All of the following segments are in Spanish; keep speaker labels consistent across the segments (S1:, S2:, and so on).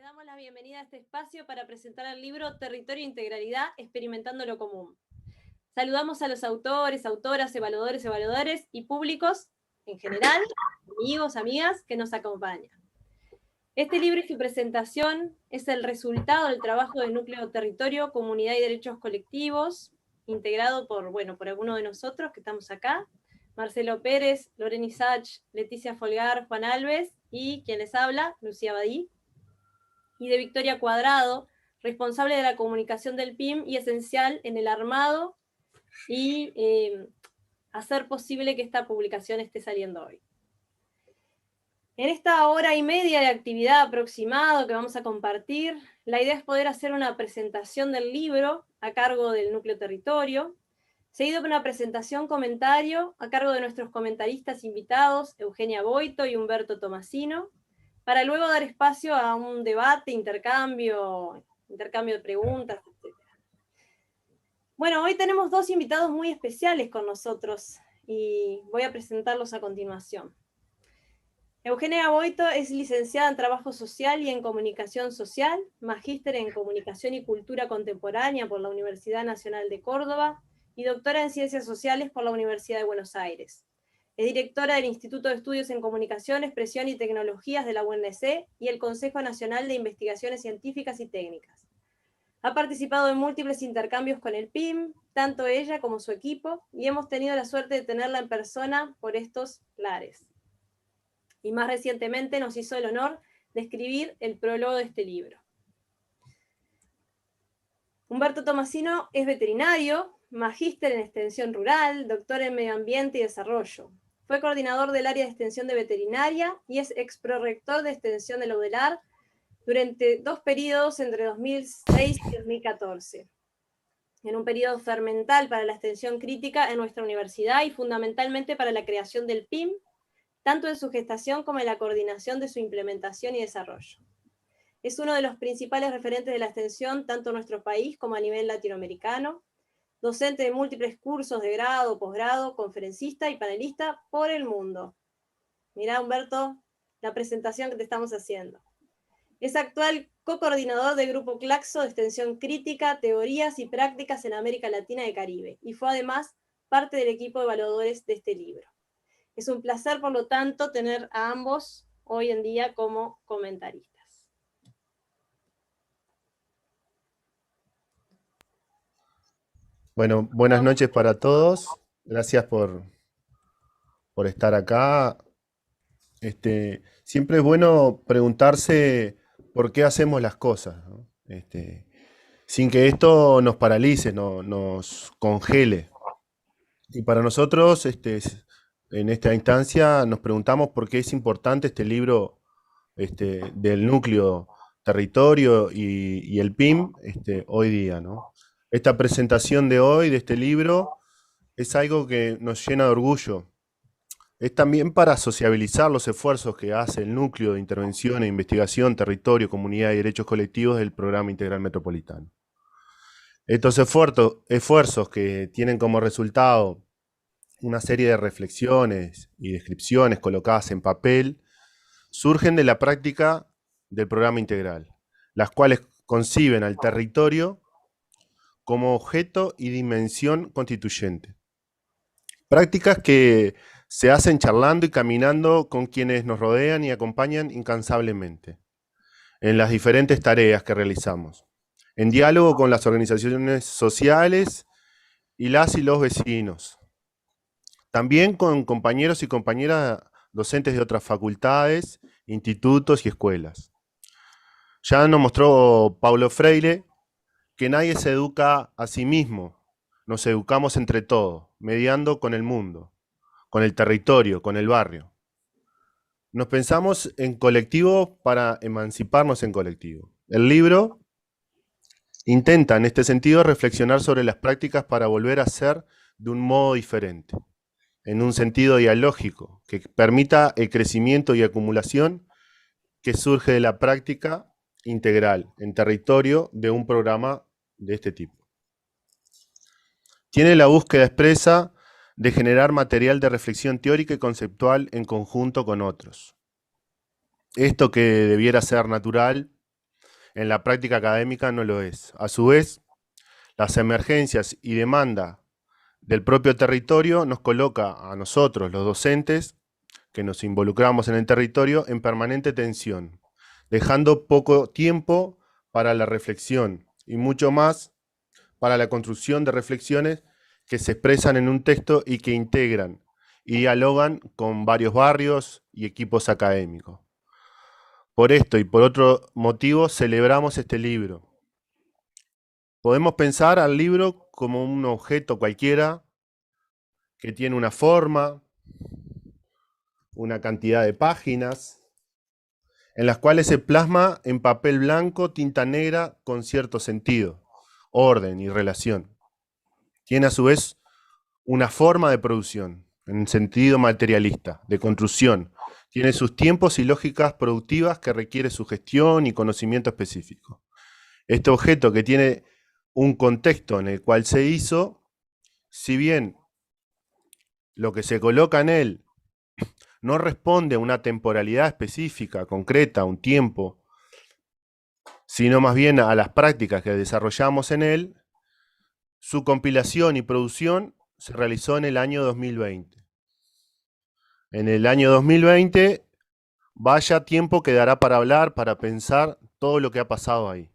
S1: damos la bienvenida a este espacio para presentar el libro Territorio e Integralidad, Experimentando lo Común. Saludamos a los autores, autoras, evaluadores y públicos en general, amigos, amigas, que nos acompañan. Este libro y su presentación es el resultado del trabajo del Núcleo Territorio, Comunidad y Derechos Colectivos, integrado por algunos de nosotros que estamos acá, Marcelo Pérez, Lorena Isach, Leticia Folgar, Juan Alves y quien les habla, Lucía Badí, y de Victoria Cuadrado, responsable de la comunicación del PIM y esencial en el armado y hacer posible que esta publicación esté saliendo hoy. En esta hora y media de actividad aproximado que vamos a compartir, la idea es poder hacer una presentación del libro a cargo del Núcleo Territorio, seguido por una presentación-comentario a cargo de nuestros comentaristas invitados, Eugenia Boito y Humberto Tomasino, para luego dar espacio a un debate, intercambio de preguntas, etc. Bueno, hoy tenemos dos invitados muy especiales con nosotros y voy a presentarlos a continuación. Eugenia Boito es licenciada en Trabajo Social y en Comunicación Social, magíster en Comunicación y Cultura Contemporánea por la Universidad Nacional de Córdoba y doctora en Ciencias Sociales por la Universidad de Buenos Aires. Es directora del Instituto de Estudios en Comunicación, Expresión y Tecnologías de la UNC y el Consejo Nacional de Investigaciones Científicas y Técnicas. Ha participado en múltiples intercambios con el PIM, tanto ella como su equipo, y hemos tenido la suerte de tenerla en persona por estos lares. Y más recientemente nos hizo el honor de escribir el prólogo de este libro. Humberto Tomasino es veterinario, magíster en extensión rural, doctor en medio ambiente y desarrollo. Fue coordinador del área de extensión de veterinaria y es exprorrector de extensión de la UDELAR durante 2 periodos entre 2006 y 2014. En un periodo fermental para la extensión crítica en nuestra universidad y fundamentalmente para la creación del PIM, tanto en su gestación como en la coordinación de su implementación y desarrollo. Es uno de los principales referentes de la extensión tanto en nuestro país como a nivel latinoamericano, docente de múltiples cursos de grado, posgrado, conferencista y panelista por el mundo. Mirá, Humberto, la presentación que te estamos haciendo. Es actual co-coordinador del Grupo Claxo de Extensión Crítica, Teorías y Prácticas en América Latina y Caribe, y fue además parte del equipo de evaluadores de este libro. Es un placer, por lo tanto, tener a ambos hoy en día como comentaristas.
S2: Bueno, buenas noches para todos. Gracias por estar acá. Siempre es bueno preguntarse por qué hacemos las cosas, ¿no? Sin que esto nos paralice, nos congele. Y para nosotros, en esta instancia, nos preguntamos por qué es importante este libro del Núcleo Territorio y el PIM hoy día, ¿no? Esta presentación de hoy, de este libro, es algo que nos llena de orgullo. Es también para sociabilizar los esfuerzos que hace el Núcleo de Intervención e Investigación, Territorio, Comunidad y Derechos Colectivos del Programa Integral Metropolitano. Estos esfuerzos que tienen como resultado una serie de reflexiones y descripciones colocadas en papel, surgen de la práctica del programa integral, las cuales conciben al territorio como objeto y dimensión constituyente. Prácticas que se hacen charlando y caminando con quienes nos rodean y acompañan incansablemente en las diferentes tareas que realizamos, en diálogo con las organizaciones sociales y las y los vecinos, también con compañeros y compañeras docentes de otras facultades, institutos y escuelas. Ya nos mostró Paulo Freire que nadie se educa a sí mismo, nos educamos entre todos, mediando con el mundo, con el territorio, con el barrio. Nos pensamos en colectivo para emanciparnos en colectivo. El libro intenta en este sentido reflexionar sobre las prácticas para volver a ser de un modo diferente, en un sentido dialógico, que permita el crecimiento y acumulación que surge de la práctica integral en territorio de un programa de este tipo. Tiene la búsqueda expresa de generar material de reflexión teórica y conceptual en conjunto con otros. Esto que debiera ser natural, en la práctica académica no lo es. A su vez, las emergencias y demanda del propio territorio nos coloca a nosotros, los docentes, que nos involucramos en el territorio, en permanente tensión, dejando poco tiempo para la reflexión y mucho más para la construcción de reflexiones que se expresan en un texto y que integran y dialogan con varios barrios y equipos académicos. Por esto y por otro motivo celebramos este libro. Podemos pensar al libro como un objeto cualquiera que tiene una forma, una cantidad de páginas, en las cuales se plasma en papel blanco tinta negra con cierto sentido, orden y relación. Tiene a su vez una forma de producción, en sentido materialista, de construcción. Tiene sus tiempos y lógicas productivas que requiere su gestión y conocimiento específico. Este objeto que tiene un contexto en el cual se hizo, si bien lo que se coloca en él no responde a una temporalidad específica, concreta, a un tiempo, sino más bien a las prácticas que desarrollamos en él, su compilación y producción se realizó en el año 2020. En el año 2020, vaya tiempo que dará para hablar, para pensar todo lo que ha pasado ahí.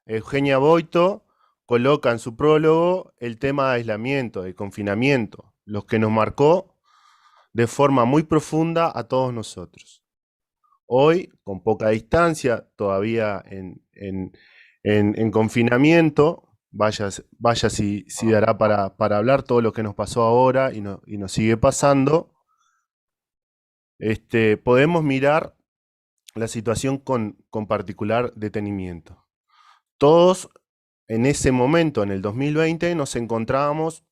S2: Eugenia Boito coloca en su prólogo el tema de aislamiento, de confinamiento, lo que nos marcó de forma muy profunda a todos nosotros. Hoy, con poca distancia, todavía en confinamiento, vaya si dará para hablar todo lo que nos pasó ahora y nos sigue pasando, podemos mirar la situación con particular detenimiento. Todos en ese momento, en el 2020, nos encontrábamos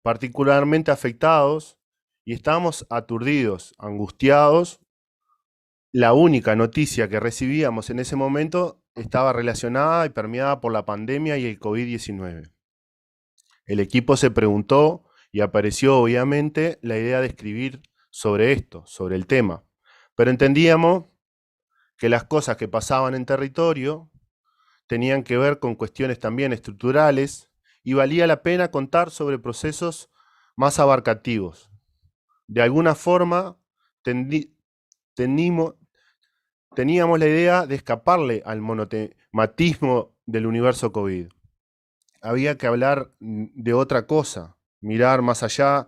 S2: particularmente afectados y estábamos aturdidos, angustiados. La única noticia que recibíamos en ese momento estaba relacionada y permeada por la pandemia y el COVID-19. El equipo se preguntó y apareció obviamente la idea de escribir sobre esto, sobre el tema. Pero entendíamos que las cosas que pasaban en territorio tenían que ver con cuestiones también estructurales y valía la pena contar sobre procesos más abarcativos. De alguna forma teníamos la idea de escaparle al monotematismo del universo COVID. Había que hablar de otra cosa, mirar más allá.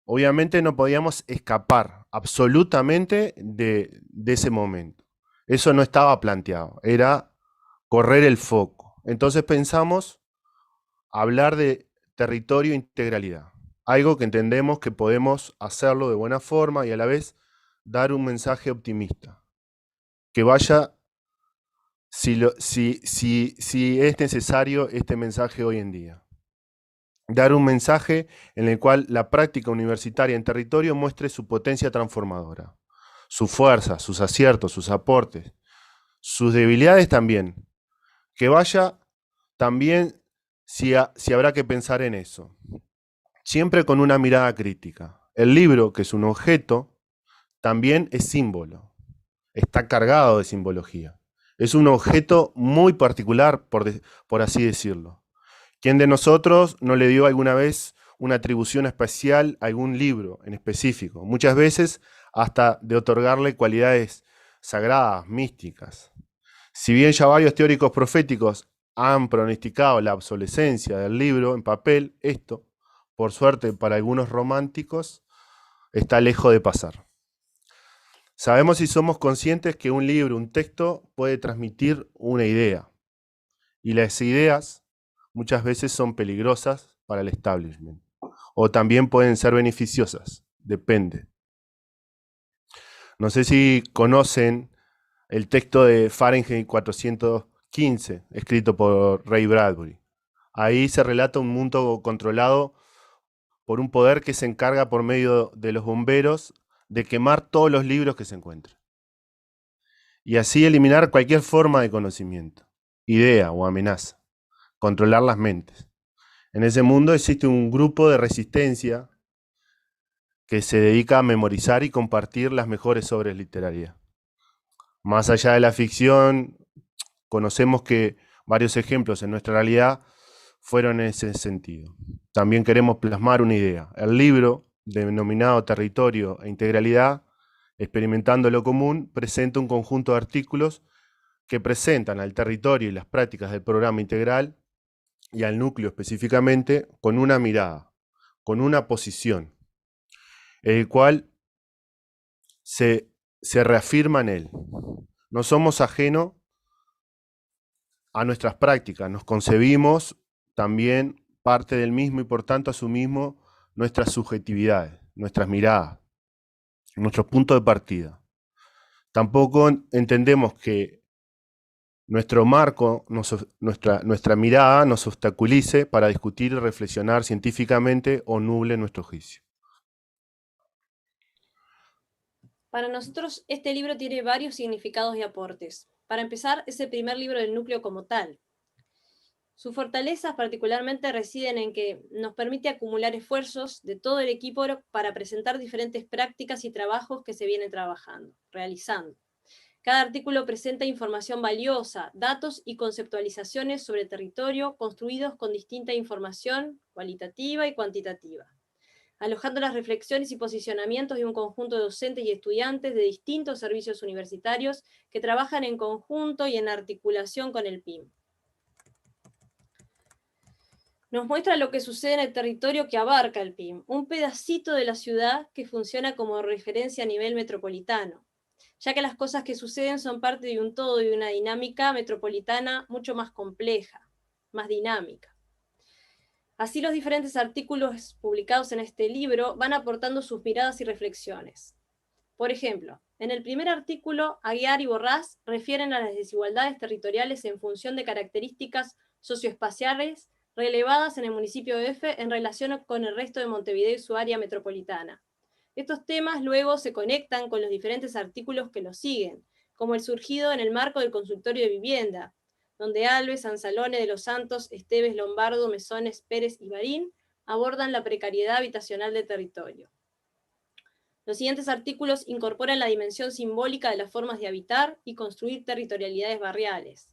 S2: Obviamente no podíamos escapar absolutamente de ese momento. Eso no estaba planteado, era correr el foco. Entonces pensamos hablar de territorio e integralidad, algo que entendemos que podemos hacerlo de buena forma y a la vez dar un mensaje optimista, que vaya si es necesario este mensaje hoy en día. Dar un mensaje en el cual la práctica universitaria en territorio muestre su potencia transformadora, su fuerza, sus aciertos, sus aportes, sus debilidades también. Que vaya también si habrá que pensar en eso. Siempre con una mirada crítica. El libro, que es un objeto, también es símbolo. Está cargado de simbología. Es un objeto muy particular, por así decirlo. ¿Quién de nosotros no le dio alguna vez una atribución especial a algún libro en específico? Muchas veces hasta de otorgarle cualidades sagradas, místicas. Si bien ya varios teóricos proféticos han pronosticado la obsolescencia del libro en papel, esto, por suerte para algunos románticos, está lejos de pasar. Sabemos y somos conscientes que un libro, un texto, puede transmitir una idea. Y las ideas muchas veces son peligrosas para el establishment. O también pueden ser beneficiosas, depende. No sé si conocen el texto de Fahrenheit 415, escrito por Ray Bradbury. Ahí se relata un mundo controlado por un poder que se encarga por medio de los bomberos de quemar todos los libros que se encuentren. Y así eliminar cualquier forma de conocimiento, idea o amenaza. Controlar las mentes. En ese mundo existe un grupo de resistencia que se dedica a memorizar y compartir las mejores obras literarias. Más allá de la ficción, conocemos que varios ejemplos en nuestra realidad fueron en ese sentido. También queremos plasmar una idea. El libro, denominado Territorio e Integralidad, Experimentando lo Común, presenta un conjunto de artículos que presentan al territorio y las prácticas del programa integral y al núcleo específicamente con una mirada, con una posición, el cual se reafirma en él. No somos ajenos a nuestras prácticas, nos concebimos también parte del mismo y por tanto asumimos nuestras subjetividades, nuestras miradas, nuestros puntos de partida. Tampoco entendemos que nuestro marco, nuestra mirada nos obstaculice para discutir y reflexionar científicamente o nuble nuestro juicio.
S1: Para nosotros, este libro tiene varios significados y aportes. Para empezar, es el primer libro del núcleo como tal. Sus fortalezas particularmente residen en que nos permite acumular esfuerzos de todo el equipo para presentar diferentes prácticas y trabajos que se vienen realizando. Cada artículo presenta información valiosa, datos y conceptualizaciones sobre territorio construidos con distinta información cualitativa y cuantitativa, alojando las reflexiones y posicionamientos de un conjunto de docentes y estudiantes de distintos servicios universitarios que trabajan en conjunto y en articulación con el PIM. Nos muestra lo que sucede en el territorio que abarca el PIM, un pedacito de la ciudad que funciona como referencia a nivel metropolitano, ya que las cosas que suceden son parte de un todo y de una dinámica metropolitana mucho más compleja, más dinámica. Así los diferentes artículos publicados en este libro van aportando sus miradas y reflexiones. Por ejemplo, en el primer artículo, Aguiar y Borrás refieren a las desigualdades territoriales en función de características socioespaciales relevadas en el municipio de F en relación con el resto de Montevideo y su área metropolitana. Estos temas luego se conectan con los diferentes artículos que los siguen, como el surgido en el marco del consultorio de vivienda, donde Alves, Anzalone de los Santos, Esteves, Lombardo, Mesones, Pérez y Barín abordan la precariedad habitacional del territorio. Los siguientes artículos incorporan la dimensión simbólica de las formas de habitar y construir territorialidades barriales.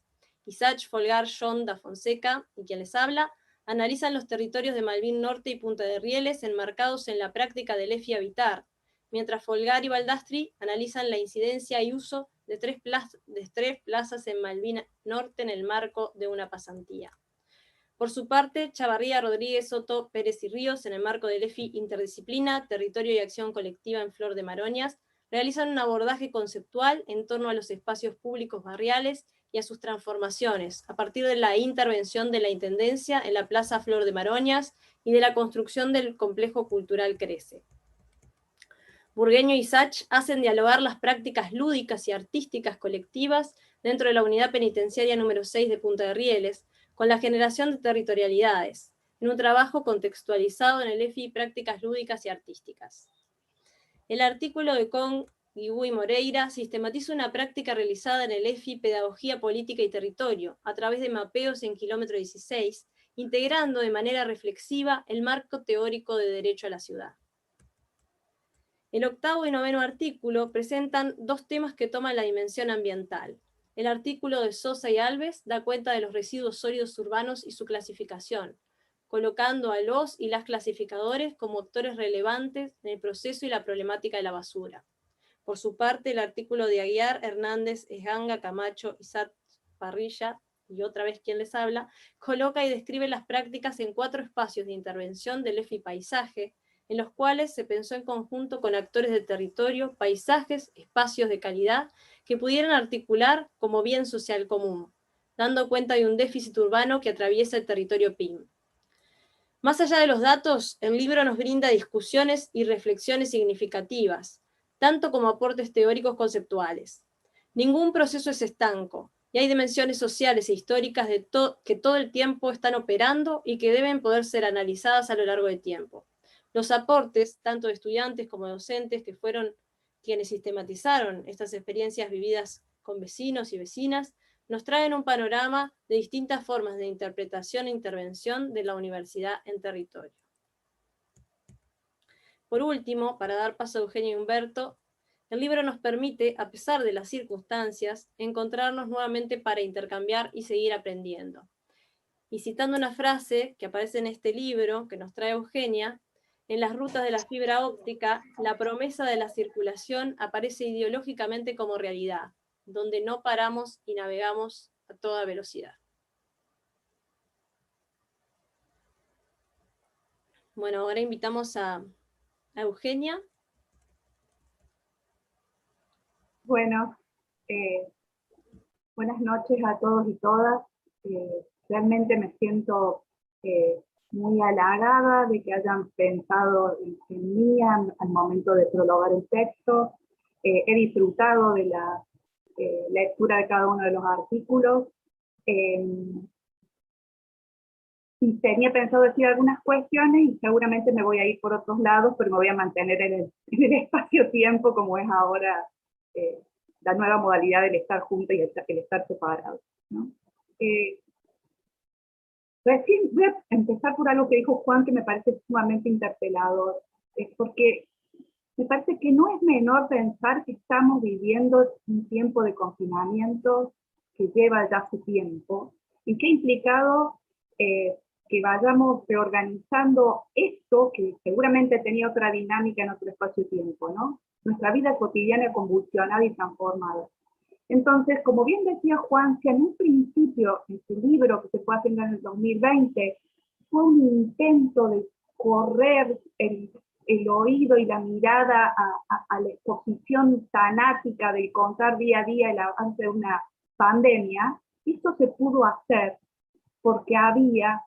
S1: Isach, Folgar, John da Fonseca y quien les habla analizan los territorios de Malvin Norte y Punta de Rieles enmarcados en la práctica del EFI Habitar, mientras Folgar y Baldastri analizan la incidencia y uso de tres plazas en Malvin Norte en el marco de una pasantía. Por su parte, Chavarría, Rodríguez, Soto, Pérez y Ríos, en el marco del EFI Interdisciplina, Territorio y Acción Colectiva en Flor de Maroñas, realizan un abordaje conceptual en torno a los espacios públicos barriales y a sus transformaciones, a partir de la intervención de la Intendencia en la Plaza Flor de Maroñas y de la construcción del complejo cultural Crece. Burgueño y Sach hacen dialogar las prácticas lúdicas y artísticas colectivas dentro de la unidad penitenciaria número 6 de Punta de Rieles, con la generación de territorialidades, en un trabajo contextualizado en el EFI Prácticas Lúdicas y Artísticas. El artículo de Con, Guibú y Moreira sistematiza una práctica realizada en el EFI Pedagogía Política y Territorio, a través de mapeos en kilómetro 16, integrando de manera reflexiva el marco teórico de derecho a la ciudad. El octavo y noveno artículo presentan dos temas que toman la dimensión ambiental. El artículo de Sosa y Alves da cuenta de los residuos sólidos urbanos y su clasificación, colocando a los y las clasificadores como actores relevantes en el proceso y la problemática de la basura. Por su parte, el artículo de Aguiar, Hernández, Esganga, Camacho, Isat, Parrilla, y otra vez quien les habla, coloca y describe las prácticas en 4 espacios de intervención del EFI Paisaje, en los cuales se pensó en conjunto con actores de territorio, paisajes, espacios de calidad, que pudieran articular como bien social común, dando cuenta de un déficit urbano que atraviesa el territorio PIM. Más allá de los datos, el libro nos brinda discusiones y reflexiones significativas, tanto como aportes teóricos conceptuales. Ningún proceso es estanco, y hay dimensiones sociales e históricas que todo el tiempo están operando y que deben poder ser analizadas a lo largo del tiempo. Los aportes, tanto de estudiantes como de docentes, que fueron quienes sistematizaron estas experiencias vividas con vecinos y vecinas, nos traen un panorama de distintas formas de interpretación e intervención de la universidad en territorio. Por último, para dar paso a Eugenio y Humberto, El libro nos permite, a pesar de las circunstancias, encontrarnos nuevamente para intercambiar y seguir aprendiendo. Y citando una frase que aparece en este libro, que nos trae Eugenia, en las rutas de la fibra óptica, la promesa de la circulación aparece ideológicamente como realidad, donde no paramos y navegamos a toda velocidad. Bueno, ahora invitamos a Eugenia.
S3: Bueno, buenas noches a todos y todas. Realmente me siento muy halagada de que hayan pensado en mí al momento de prologar el texto. He disfrutado de la lectura de cada uno de los artículos. Y tenía pensado decir algunas cuestiones y seguramente me voy a ir por otros lados, pero me voy a mantener en el espacio-tiempo como es ahora la nueva modalidad del estar juntos y el estar separados, ¿no? Recién voy a empezar por algo que dijo Juan que me parece sumamente interpelador, es porque me parece que no es menor pensar que estamos viviendo un tiempo de confinamiento que lleva ya su tiempo y que ha implicado que vayamos reorganizando esto que seguramente tenía otra dinámica en otro espacio-tiempo, ¿no? Nuestra vida cotidiana convulsionada y transformada. Entonces, como bien decía Juan, que en un principio, en su libro que se fue haciendo en el 2020, fue un intento de correr el oído y la mirada a la exposición fanática de contar día a día el avance de una pandemia, esto se pudo hacer porque había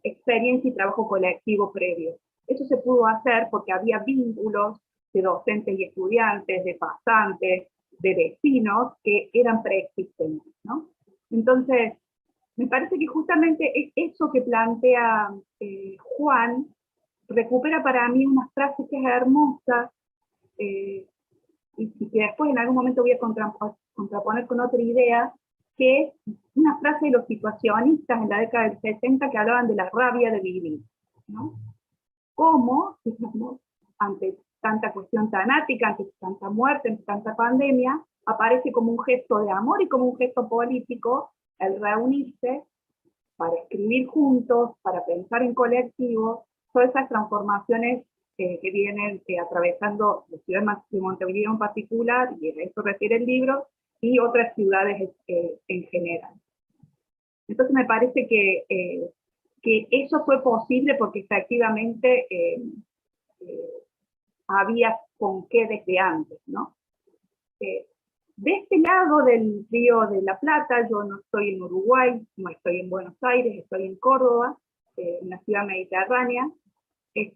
S3: experiencia y trabajo colectivo previo. Eso se pudo hacer porque había vínculos de docentes y estudiantes, de pasantes, de vecinos que eran preexistentes, ¿no? Entonces, me parece que justamente eso que plantea Juan recupera para mí unas frases que es hermosas y que después en algún momento voy a contraponer con otra idea, que es una frase de los situacionistas en la década del 60 que hablaban de la rabia de vivir, ¿no? Cómo, digamos, ante tanta cuestión tanática, ante tanta muerte, ante tanta pandemia, aparece como un gesto de amor y como un gesto político el reunirse para escribir juntos, para pensar en colectivo, todas esas transformaciones que vienen atravesando la ciudad de Montevideo en particular, y a eso refiere el libro, y otras ciudades en general. Entonces me parece que eso fue posible porque efectivamente había con qué desde antes, ¿no? De este lado del Río de la Plata, yo no estoy en Uruguay, no estoy en Buenos Aires, estoy en Córdoba, en la ciudad mediterránea. De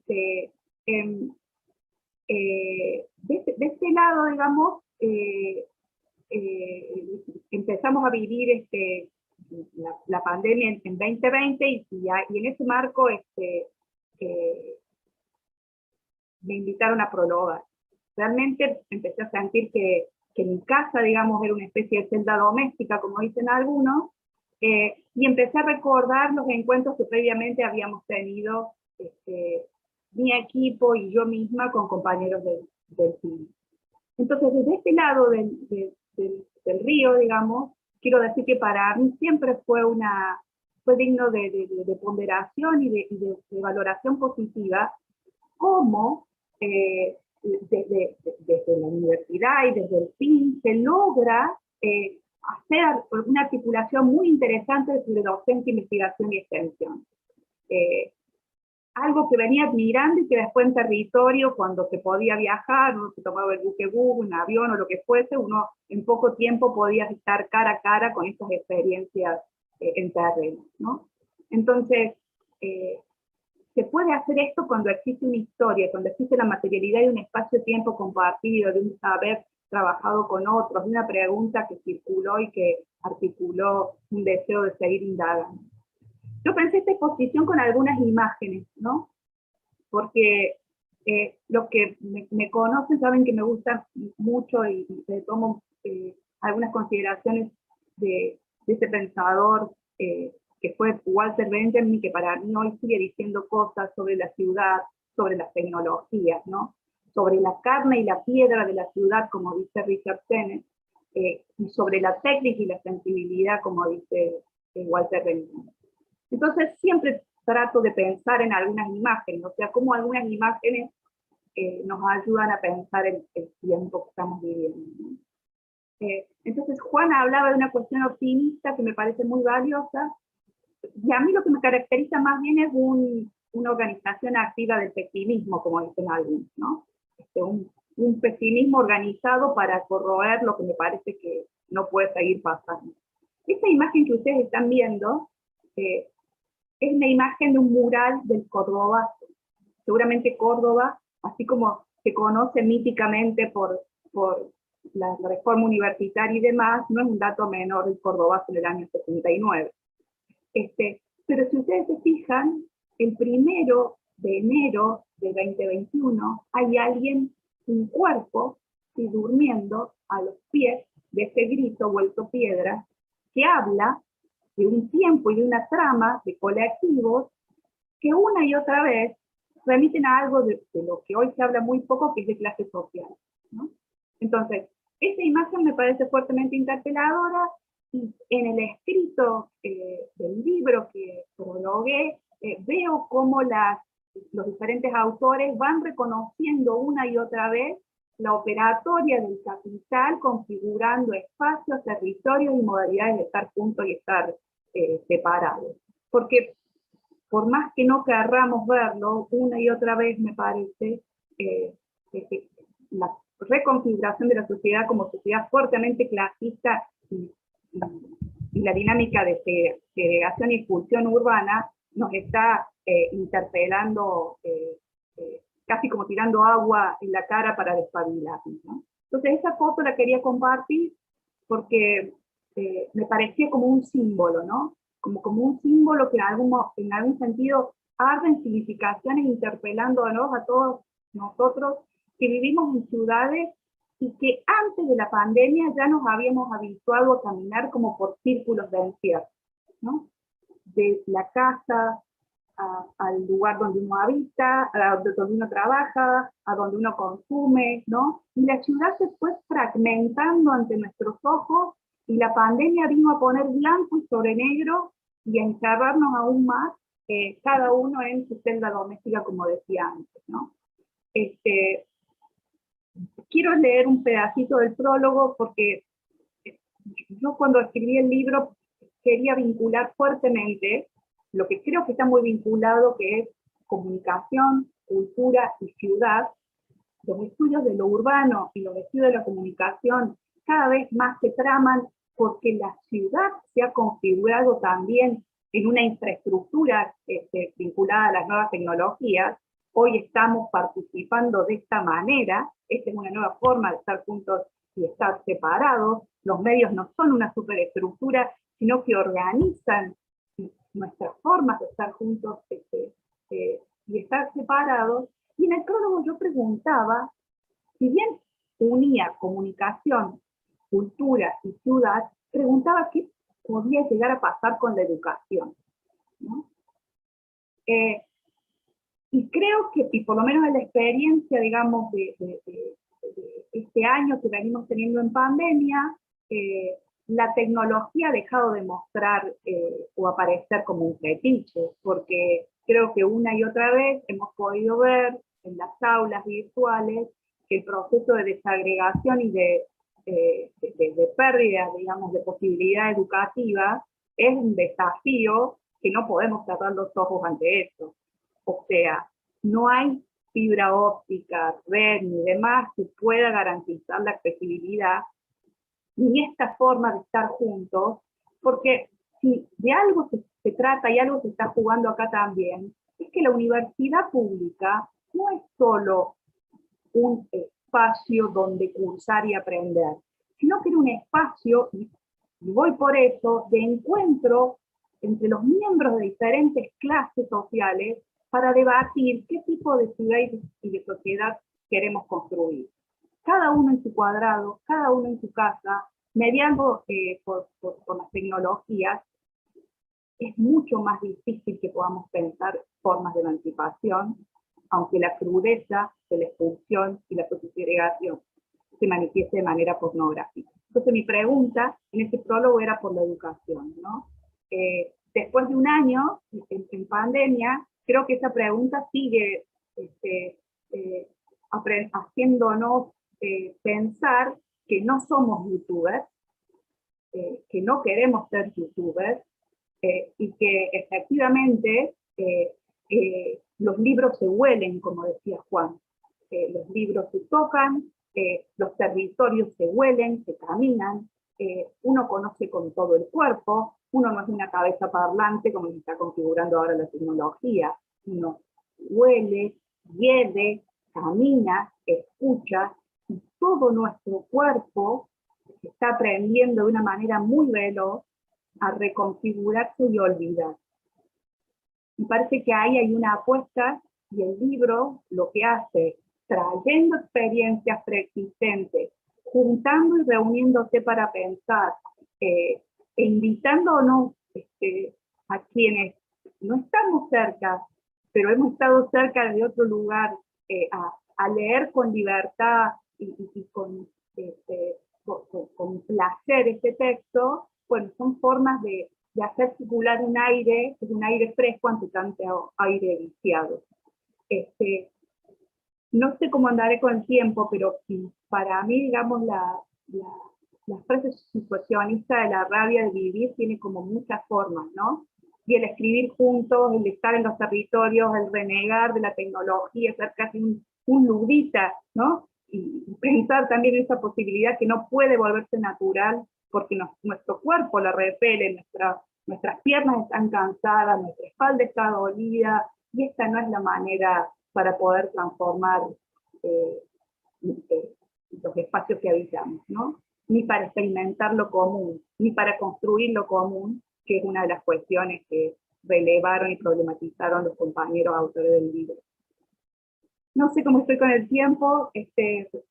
S3: este lado, digamos, empezamos a vivir la pandemia en 2020 y en ese marco me invitaron a prologar. Realmente empecé a sentir que mi casa, digamos, era una especie de celda doméstica, como dicen algunos, y empecé a recordar los encuentros que previamente habíamos tenido mi equipo y yo misma con compañeros del cine. Entonces, desde este lado del río, digamos, quiero decir que para mí siempre fue digno de ponderación y de valoración positiva, cómo desde la universidad y desde el fin se logra hacer una articulación muy interesante sobre docencia, investigación y extensión. Algo que venía admirando y que después en territorio, cuando se podía viajar, uno se tomaba el buquebús, un avión o lo que fuese, uno en poco tiempo podía estar cara a cara con estas experiencias en terreno, ¿no? Entonces, se puede hacer esto cuando existe una historia, cuando existe la materialidad de un espacio-tiempo compartido, de un saber trabajado con otros, de una pregunta que circuló y que articuló un deseo de seguir indagando. Yo pensé esta exposición con algunas imágenes, ¿no? Porque los que me conocen saben que me gusta mucho y tomo algunas consideraciones de ese pensador que fue Walter Benjamin, que para mí hoy sigue diciendo cosas sobre la ciudad, sobre las tecnologías, ¿no? sobre la carne y la piedra de la ciudad, como dice Richard Sennett, y sobre la técnica y la sensibilidad, como dice Walter Benjamin. Entonces siempre trato de pensar en algunas imágenes, o sea, cómo algunas imágenes nos ayudan a pensar en el tiempo que estamos viviendo, ¿no? Entonces Juan hablaba de una cuestión optimista que me parece muy valiosa, y a mí lo que me caracteriza más bien es una organización activa del pesimismo, como dicen algunos, ¿no? Un pesimismo organizado para corroer lo que me parece que no puede seguir pasando. Esta imagen que ustedes están viendo es una imagen de un mural del Córdoba. Seguramente Córdoba, así como se conoce míticamente por la reforma universitaria y demás, no es un dato menor el Córdoba en el año 69. Pero si ustedes se fijan, el 1 de enero de 2021 hay alguien, un cuerpo, durmiendo a los pies de ese grito vuelto piedra, que habla de un tiempo y de una trama de colectivos que una y otra vez remiten a algo de lo que hoy se habla muy poco, que es de clase social, ¿no? Entonces, esta imagen me parece fuertemente interpeladora, y en el escrito del libro que prologué, veo cómo los diferentes autores van reconociendo una y otra vez la operatoria del capital, configurando espacios, territorios y modalidades de estar juntos y estar separados. Porque por más que no querramos verlo, una y otra vez me parece la reconfiguración de la sociedad como sociedad fuertemente clasista y la dinámica de segregación y expulsión urbana nos está interpelando, casi como tirando agua en la cara para despabilarnos, ¿no? Entonces esa foto la quería compartir porque me parecía como un símbolo, ¿no? Como un símbolo que en algún sentido arden significaciones interpelándonos a todos nosotros que vivimos en ciudades y que antes de la pandemia ya nos habíamos habituado a caminar como por círculos de encierro, ¿no? De la casa al lugar donde uno habita, a donde uno trabaja, a donde uno consume, ¿no? Y la ciudad se fue fragmentando ante nuestros ojos, y la pandemia vino a poner blanco y sobre negro y a encerrarnos aún más, cada uno en su celda doméstica, como decía antes, ¿no? Quiero leer un pedacito del prólogo porque yo cuando escribí el libro quería vincular fuertemente lo que creo que está muy vinculado, que es comunicación, cultura y ciudad. Los estudios de lo urbano y los estudios de la comunicación cada vez más se traman porque la ciudad se ha configurado también en una infraestructura vinculada a las nuevas tecnologías. Hoy estamos participando de esta manera, esta es una nueva forma de estar juntos y estar separados. Los medios no son una superestructura, sino que organizan nuestras formas de estar juntos y estar separados. Y en el prólogo yo preguntaba, si bien unía comunicación, cultura y ciudad, preguntaba qué podía llegar a pasar con la educación, ¿no? Y creo que, y por lo menos en la experiencia, digamos, de este año que venimos teniendo en pandemia, la tecnología ha dejado de mostrar o aparecer como un fetiche, porque creo que una y otra vez hemos podido ver en las aulas virtuales que el proceso de desagregación y de pérdida, digamos, de posibilidad educativa es un desafío que no podemos cerrar los ojos ante eso. O sea, no hay fibra óptica, red ni demás que pueda garantizar la accesibilidad ni esta forma de estar juntos, porque si de algo se trata y algo se está jugando acá también, es que la universidad pública no es solo un espacio donde cursar y aprender, sino que era un espacio, y voy por eso, de encuentro entre los miembros de diferentes clases sociales para debatir qué tipo de ciudad y de sociedad queremos construir. Cada uno en su cuadrado, cada uno en su casa, mediando por las tecnologías, es mucho más difícil que podamos pensar formas de emancipación, aunque la crudeza de la expulsión y la segregación se manifieste de manera pornográfica. Entonces mi pregunta en este prólogo era por la educación, ¿no? Después de un año en pandemia, creo que esa pregunta sigue haciéndonos pensar que no somos youtubers, que no queremos ser youtubers, y que efectivamente los libros se huelen, como decía Juan. Los libros se tocan, los territorios se huelen, se caminan, uno conoce con todo el cuerpo, uno no es una cabeza parlante como se está configurando ahora la tecnología, uno huele, hiede, camina, escucha, y todo nuestro cuerpo está aprendiendo de una manera muy veloz a reconfigurarse y olvidar. Me parece que ahí hay una apuesta, y el libro lo que hace, trayendo experiencias preexistentes, juntando y reuniéndose para pensar, e invitándonos a quienes no estamos cerca, pero hemos estado cerca de otro lugar, a leer con libertad y con placer este texto. Bueno, son formas de hacer circular un aire fresco ante tanto aire viciado. No sé cómo andaré con el tiempo, pero para mí, digamos, la frase situacionista de la rabia de vivir tiene como muchas formas, ¿no? Y el escribir juntos, el estar en los territorios, el renegar de la tecnología, ser casi un ludita, ¿no? Y pensar también en esa posibilidad que no puede volverse natural, porque nuestro cuerpo la repele, nuestras piernas están cansadas, nuestra espalda está dolida, y esta no es la manera para poder transformar los espacios que habitamos, ¿no? Ni para experimentar lo común, ni para construir lo común, que es una de las cuestiones que relevaron y problematizaron los compañeros autores del libro. No sé cómo estoy con el tiempo,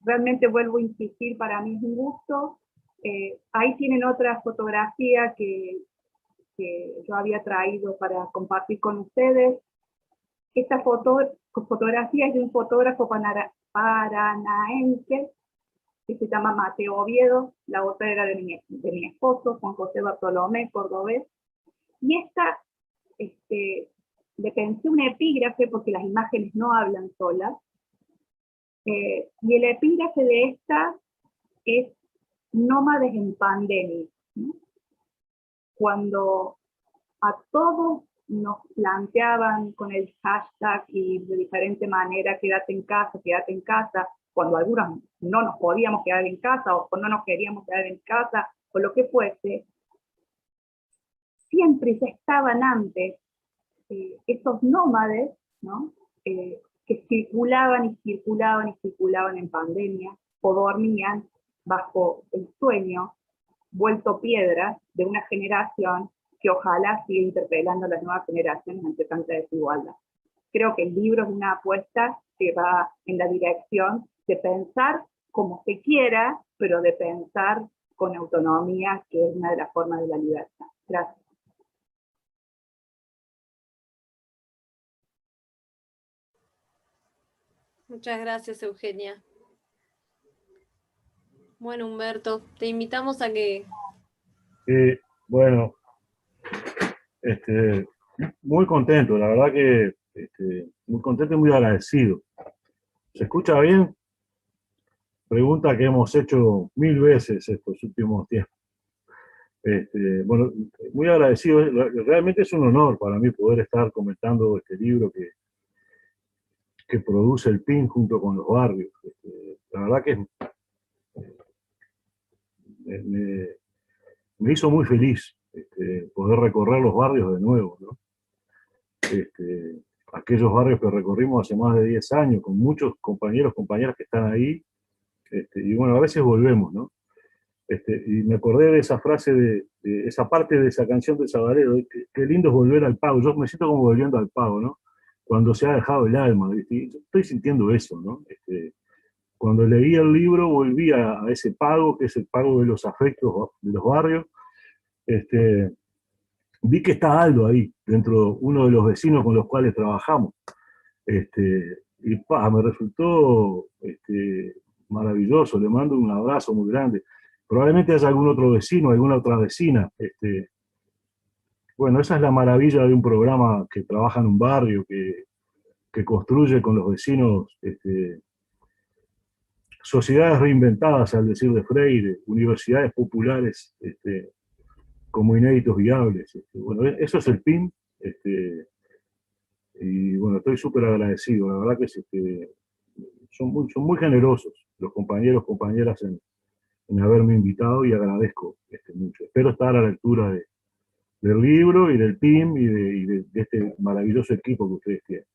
S3: realmente vuelvo a insistir, para mí es un gusto. Ahí tienen otra fotografía que yo había traído para compartir con ustedes. Esta fotografía es de un fotógrafo paranaense que se llama Mateo Oviedo, la otra era de mi esposo, Juan José Bartolomé, cordobés. Y esta, le pensé un epígrafe porque las imágenes no hablan solas, y el epígrafe de esta es nómades en pandemia, ¿no? Cuando a todos nos planteaban con el hashtag y de diferente manera, quédate en casa, cuando algunos no nos podíamos quedar en casa o no nos queríamos quedar en casa, o lo que fuese, siempre ya estaban antes esos nómades, ¿no? Que circulaban en pandemia, o dormían bajo el sueño, vuelto piedra de una generación que ojalá siga interpelando a las nuevas generaciones ante tanta desigualdad. Creo que el libro es una apuesta que va en la dirección de pensar como se quiera, pero de pensar con autonomía, que es una de las formas de la libertad. Gracias.
S1: Muchas gracias, Eugenia. Bueno, Humberto, te invitamos a que...
S4: Bueno, muy contento, la verdad que muy contento y muy agradecido. ¿Se escucha bien? Pregunta que hemos hecho 1000 veces estos últimos tiempos. Bueno, muy agradecido. Realmente es un honor para mí poder estar comentando este libro que produce el PIN junto con los barrios. La verdad que me hizo muy feliz poder recorrer los barrios de nuevo, ¿no? Aquellos barrios que recorrimos hace más de 10 años, con muchos compañeros, compañeras que están ahí, y bueno, a veces volvemos, ¿no? Y me acordé de esa frase, de esa parte de esa canción de Sabalero, qué lindo es volver al pago. Yo me siento como volviendo al pago, ¿no? Cuando se ha dejado el alma, ¿viste? Y yo estoy sintiendo eso, ¿no? Cuando leí el libro volví a ese pago, que es el pago de los afectos de los barrios. Vi que está Aldo ahí, uno de los vecinos con los cuales trabajamos. me resultó maravilloso, le mando un abrazo muy grande. Probablemente haya algún otro vecino, alguna otra vecina. Bueno, esa es la maravilla de un programa que trabaja en un barrio, que construye con los vecinos sociedades reinventadas, al decir de Freire, universidades populares como inéditos viables. Bueno, eso es el PIN. Y bueno, estoy súper agradecido. La verdad que son muy generosos los compañeros, compañeras en haberme invitado y agradezco mucho. Espero estar a la altura del libro y del team y de este maravilloso equipo que ustedes tienen.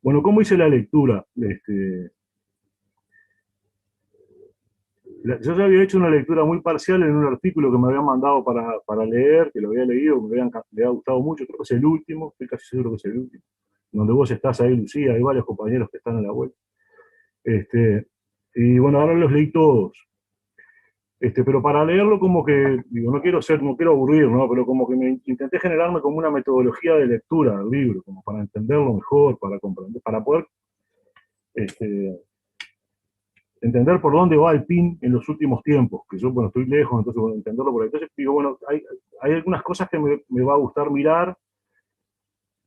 S4: Bueno, ¿cómo hice la lectura? Yo ya había hecho una lectura muy parcial en un artículo que me habían mandado para leer, que lo había leído, me había gustado mucho, creo que es el último, estoy casi seguro que es el último, donde vos estás ahí, Lucía, hay varios compañeros que están en la web. Y bueno, ahora los leí todos. Pero para leerlo como que, digo, no quiero aburrir, ¿no? Pero como que intenté generarme como una metodología de lectura del libro, como para entenderlo mejor, para comprender, para poder entender por dónde va el PIN en los últimos tiempos, que yo, bueno, estoy lejos, entonces, bueno, entenderlo por ahí. Entonces, digo, bueno, hay algunas cosas que me va a gustar mirar,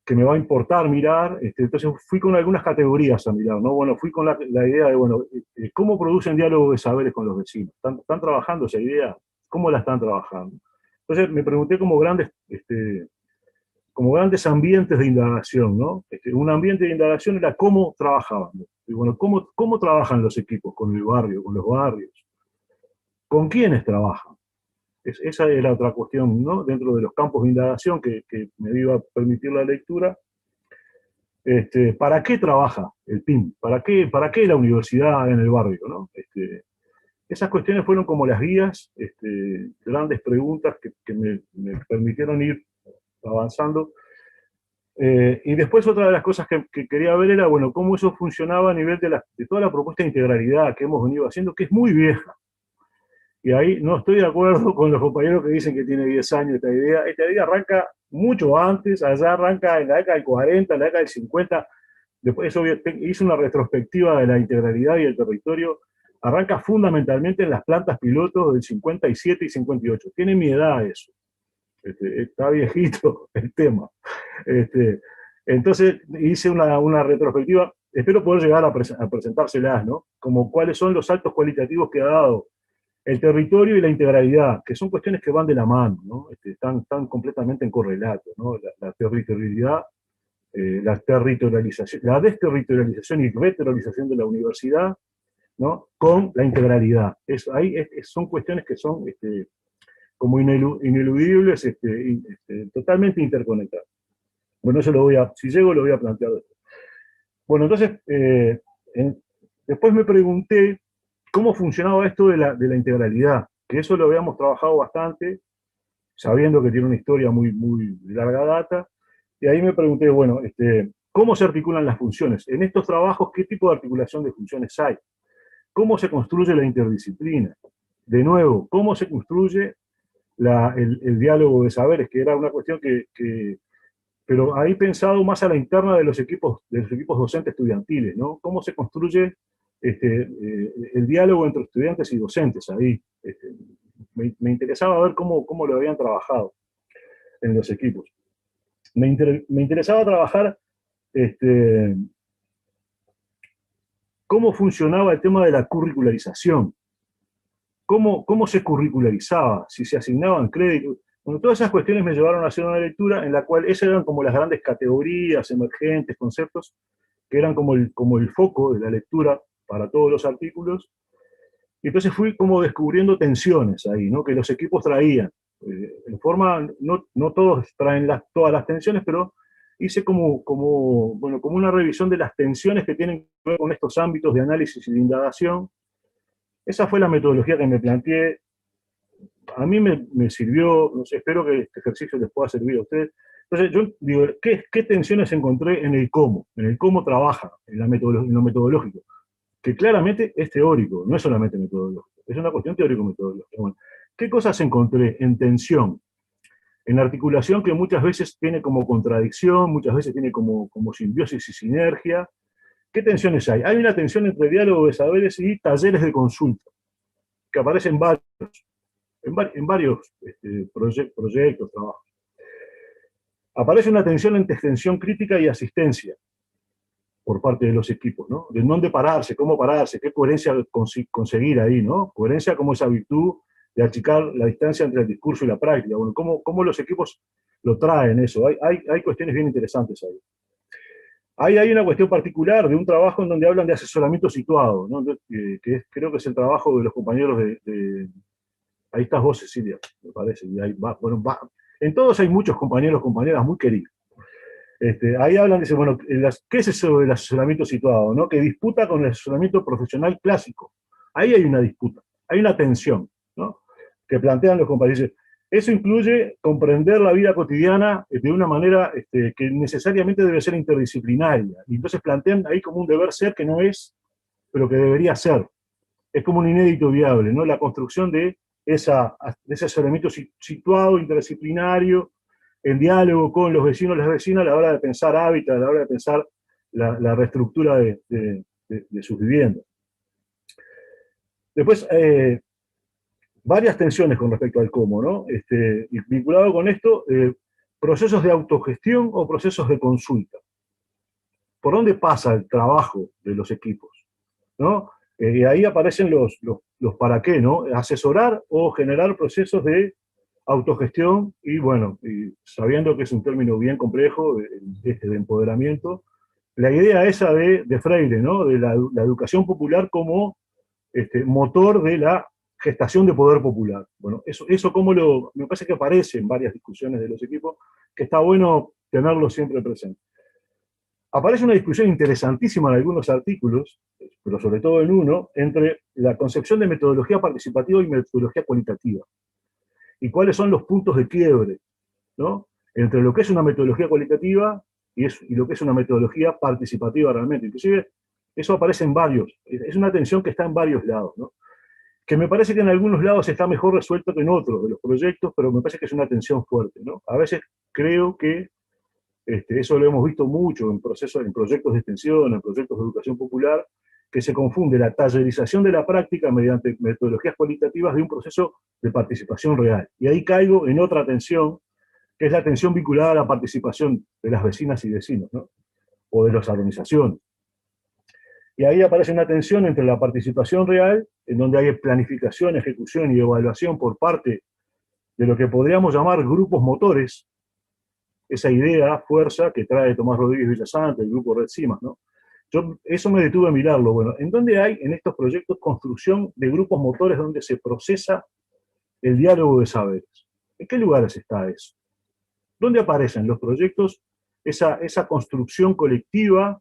S4: que me va a importar mirar, entonces fui con algunas categorías a mirar, ¿no? Bueno, fui con la idea de, bueno, ¿cómo producen diálogo de saberes con los vecinos? ¿Están trabajando esa idea? ¿Cómo la están trabajando? Entonces me pregunté como grandes ambientes de indagación, ¿no? Un ambiente de indagación era cómo trabajaban. Y bueno, ¿cómo trabajan los equipos con el barrio, con los barrios? ¿Con quiénes trabajan? Esa era otra cuestión, ¿no? Dentro de los campos de indagación que me iba a permitir la lectura. ¿Para qué trabaja el PIN? ¿Para qué la universidad en el barrio, ¿no? Esas cuestiones fueron como las guías, grandes preguntas que me permitieron ir avanzando. Y después otra de las cosas que quería ver era, bueno, cómo eso funcionaba a nivel de toda la propuesta de integralidad que hemos venido haciendo, que es muy vieja. Y ahí no estoy de acuerdo con los compañeros que dicen que tiene 10 años esta idea. Esta idea arranca mucho antes, allá arranca en la década del 40, en la década del 50. Después eso hice una retrospectiva de la integralidad y el territorio. Arranca fundamentalmente en las plantas pilotos del 57 y 58. Tiene mi edad eso. Está viejito el tema. Entonces hice una retrospectiva. Espero poder llegar a presentárselas, ¿no? Como cuáles son los saltos cualitativos que ha dado el territorio y la integralidad, que son cuestiones que van de la mano, ¿no? Están completamente en correlato, ¿no? La territorialidad, la territorialización, la desterritorialización y reterritorialización de la universidad, ¿no? Con la integralidad. Son cuestiones que son como ineludibles, totalmente interconectadas. Bueno, eso si llego lo voy a plantear después. Bueno, entonces, después me pregunté cómo funcionaba esto de la integralidad, que eso lo habíamos trabajado bastante, sabiendo que tiene una historia muy, muy de larga data, y ahí me pregunté, bueno, ¿cómo se articulan las funciones? En estos trabajos, ¿qué tipo de articulación de funciones hay? ¿Cómo se construye la interdisciplina? De nuevo, ¿cómo se construye el diálogo de saberes? Que era una cuestión pero ahí pensado más a la interna de los equipos docentes estudiantiles, ¿no? ¿Cómo se construye el diálogo entre estudiantes y docentes ahí? Me interesaba ver cómo lo habían trabajado en los equipos. Me interesaba trabajar cómo funcionaba el tema de la curricularización. ¿Cómo se curricularizaba? Si se asignaban créditos. Bueno, todas esas cuestiones me llevaron a hacer una lectura en la cual esas eran como las grandes categorías, emergentes, conceptos, que eran como el foco de la lectura para todos los artículos. Y entonces fui como descubriendo tensiones ahí, ¿no? Que los equipos traían. En forma, no todos traen todas las tensiones, pero hice como una revisión de las tensiones que tienen que ver con estos ámbitos de análisis y de indagación. Esa fue la metodología que me planteé. A mí me sirvió, no sé, espero que este ejercicio les pueda servir a ustedes. Entonces yo digo, ¿qué tensiones encontré en el cómo trabaja, en lo metodológico? Que claramente es teórico, no es solamente metodológico, es una cuestión teórico-metodológica. Bueno, ¿qué cosas encontré en tensión? en articulación que muchas veces tiene como contradicción, muchas veces tiene como simbiosis y sinergia. ¿Qué tensiones hay? Hay una tensión entre diálogo de saberes y talleres de consulta, que aparecen en varios proyectos, trabajos. Aparece una tensión entre extensión crítica y asistencia por parte de los equipos, ¿no? De dónde pararse, cómo pararse, qué coherencia conseguir ahí, ¿no? Coherencia como esa virtud de achicar la distancia entre el discurso y la práctica. Bueno, cómo los equipos lo traen eso. Hay cuestiones bien interesantes ahí. Hay una cuestión particular de un trabajo en donde hablan de asesoramiento situado, ¿no? Creo que es el trabajo de los compañeros ahí estás vos, Cecilia, me parece. Y ahí en todos hay muchos compañeros, compañeras muy queridos. Ahí hablan, dicen, bueno, ¿qué es eso del asesoramiento situado? ¿No? Que disputa con el asesoramiento profesional clásico. Ahí hay una disputa, hay una tensión, ¿no? Que plantean los compañeros. Eso incluye comprender la vida cotidiana de una manera que necesariamente debe ser interdisciplinaria. Y entonces plantean ahí como un deber ser que no es, pero que debería ser. Es como un inédito viable, ¿no? La construcción de ese asesoramiento situado, interdisciplinario, en diálogo con los vecinos y las vecinas a la hora de pensar hábitat, a la hora de pensar la reestructura de sus viviendas. Después, varias tensiones con respecto al cómo, ¿no? Y vinculado con esto, procesos de autogestión o procesos de consulta. ¿Por dónde pasa el trabajo de los equipos? ¿No? Y ahí aparecen los para qué, ¿no? Asesorar o generar procesos de autogestión y, bueno, y sabiendo que es un término bien complejo, de empoderamiento, la idea esa de Freire, ¿no? De la educación popular como motor de la gestación de poder popular. Bueno, eso como me parece que aparece en varias discusiones de los equipos, que está bueno tenerlo siempre presente. Aparece una discusión interesantísima en algunos artículos, pero sobre todo en uno, entre la concepción de metodología participativa y metodología cualitativa. Y cuáles son los puntos de quiebre, ¿no? Entre lo que es una metodología cualitativa y lo que es una metodología participativa realmente. Inclusive, eso aparece en varios. Es una tensión que está en varios lados, ¿no? Que me parece que en algunos lados está mejor resuelto que en otros de los proyectos, pero me parece que es una tensión fuerte, ¿no? A veces creo que eso lo hemos visto mucho en proyectos de extensión, en proyectos de educación popular, que se confunde la tallerización de la práctica mediante metodologías cualitativas de un proceso de participación real. Y ahí caigo en otra tensión, que es la tensión vinculada a la participación de las vecinas y vecinos, ¿no? O de las organizaciones. Y ahí aparece una tensión entre la participación real, en donde hay planificación, ejecución y evaluación por parte de lo que podríamos llamar grupos motores, esa idea, fuerza, que trae Tomás Rodríguez Villasante, el grupo Red Cimas, ¿no? Eso me detuve a mirarlo. Bueno, ¿en dónde hay en estos proyectos construcción de grupos motores donde se procesa el diálogo de saberes? ¿En qué lugares está eso? ¿Dónde aparecen los proyectos esa construcción colectiva,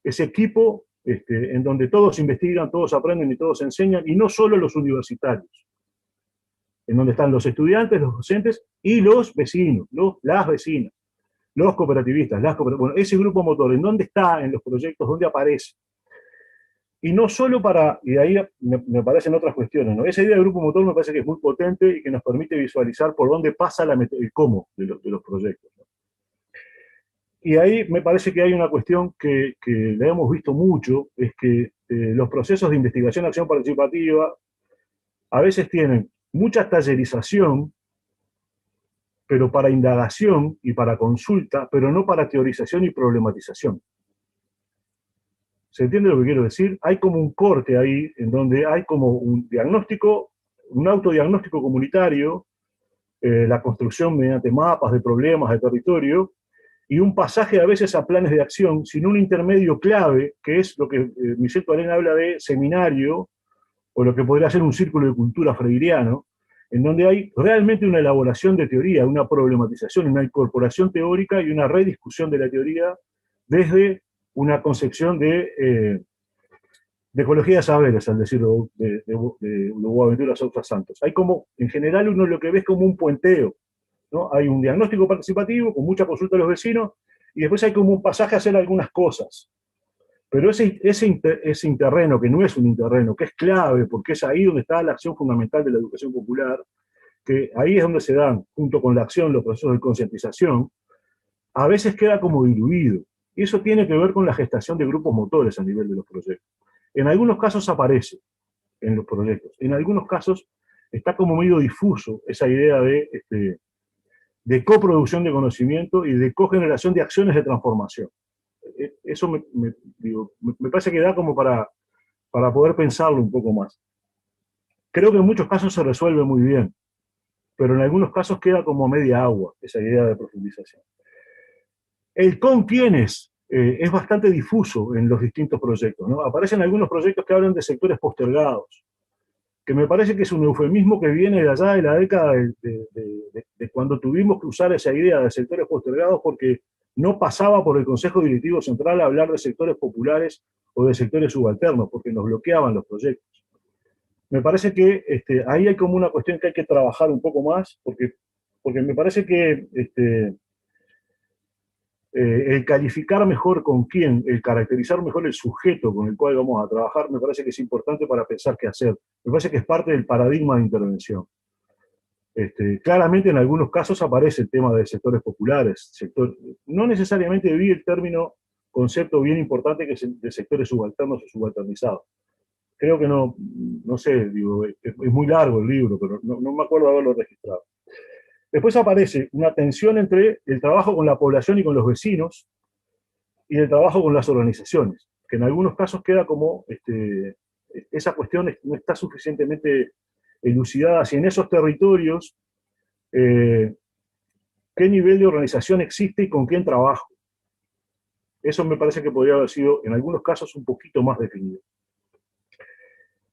S4: ese equipo en donde todos investigan, todos aprenden y todos enseñan, y no solo los universitarios? En donde están los estudiantes, los docentes y los vecinos, las vecinas, los cooperativistas, bueno, ese grupo motor, ¿en dónde está en los proyectos? ¿Dónde aparece? Y no solo y ahí me aparecen otras cuestiones, ¿no? Esa idea de grupo motor me parece que es muy potente y que nos permite visualizar por dónde pasa el cómo de los proyectos, ¿no? Y ahí me parece que hay una cuestión que la hemos visto mucho, es que los procesos de investigación y acción participativa a veces tienen mucha tallerización, pero para indagación y para consulta, pero no para teorización y problematización. ¿Se entiende lo que quiero decir? Hay como un corte ahí, en donde hay como un diagnóstico, un autodiagnóstico comunitario, la construcción mediante mapas de problemas, de territorio, y un pasaje a veces a planes de acción, sin un intermedio clave, que es lo que Michel Toalén habla de seminario, o lo que podría ser un círculo de cultura freiriano, en donde hay realmente una elaboración de teoría, una problematización, una incorporación teórica y una rediscusión de la teoría desde una concepción de ecología de saberes, al decirlo de Boaventura Sousa Santos. Hay como, en general, uno lo que ve es como un puenteo, ¿no? Hay un diagnóstico participativo con mucha consulta de los vecinos, y después hay como un pasaje a hacer algunas cosas. Pero ese interreno, que no es un interreno, que es clave, porque es ahí donde está la acción fundamental de la educación popular, que ahí es donde se dan, junto con la acción, los procesos de concientización, a veces queda como diluido. Y eso tiene que ver con la gestación de grupos motores a nivel de los proyectos. En algunos casos aparece en los proyectos, en algunos casos está como medio difuso esa idea de coproducción de conocimiento y de cogeneración de acciones de transformación. Eso me parece que da como para poder pensarlo un poco más. Creo que en muchos casos se resuelve muy bien, pero en algunos casos queda como media agua esa idea de profundización. El con quiénes es bastante difuso en los distintos proyectos, ¿no? Aparecen algunos proyectos que hablan de sectores postergados, que me parece que es un eufemismo que viene de allá de la década de cuando tuvimos que usar esa idea de sectores postergados, porque no pasaba por el Consejo Directivo Central a hablar de sectores populares o de sectores subalternos, porque nos bloqueaban los proyectos. Me parece que ahí hay como una cuestión que hay que trabajar un poco más, porque me parece que el calificar mejor con quién, el caracterizar mejor el sujeto con el cual vamos a trabajar, me parece que es importante para pensar qué hacer. Me parece que es parte del paradigma de intervención. Claramente en algunos casos aparece el tema de sectores populares, no necesariamente vi el concepto bien importante que es de sectores subalternos o subalternizados. Creo que no sé, digo, es muy largo el libro, pero no me acuerdo de haberlo registrado. Después aparece una tensión entre el trabajo con la población y con los vecinos y el trabajo con las organizaciones, que en algunos casos queda como esa cuestión no está suficientemente elucidada, si en esos territorios qué nivel de organización existe y con quién trabajo. Eso me parece que podría haber sido en algunos casos un poquito más definido.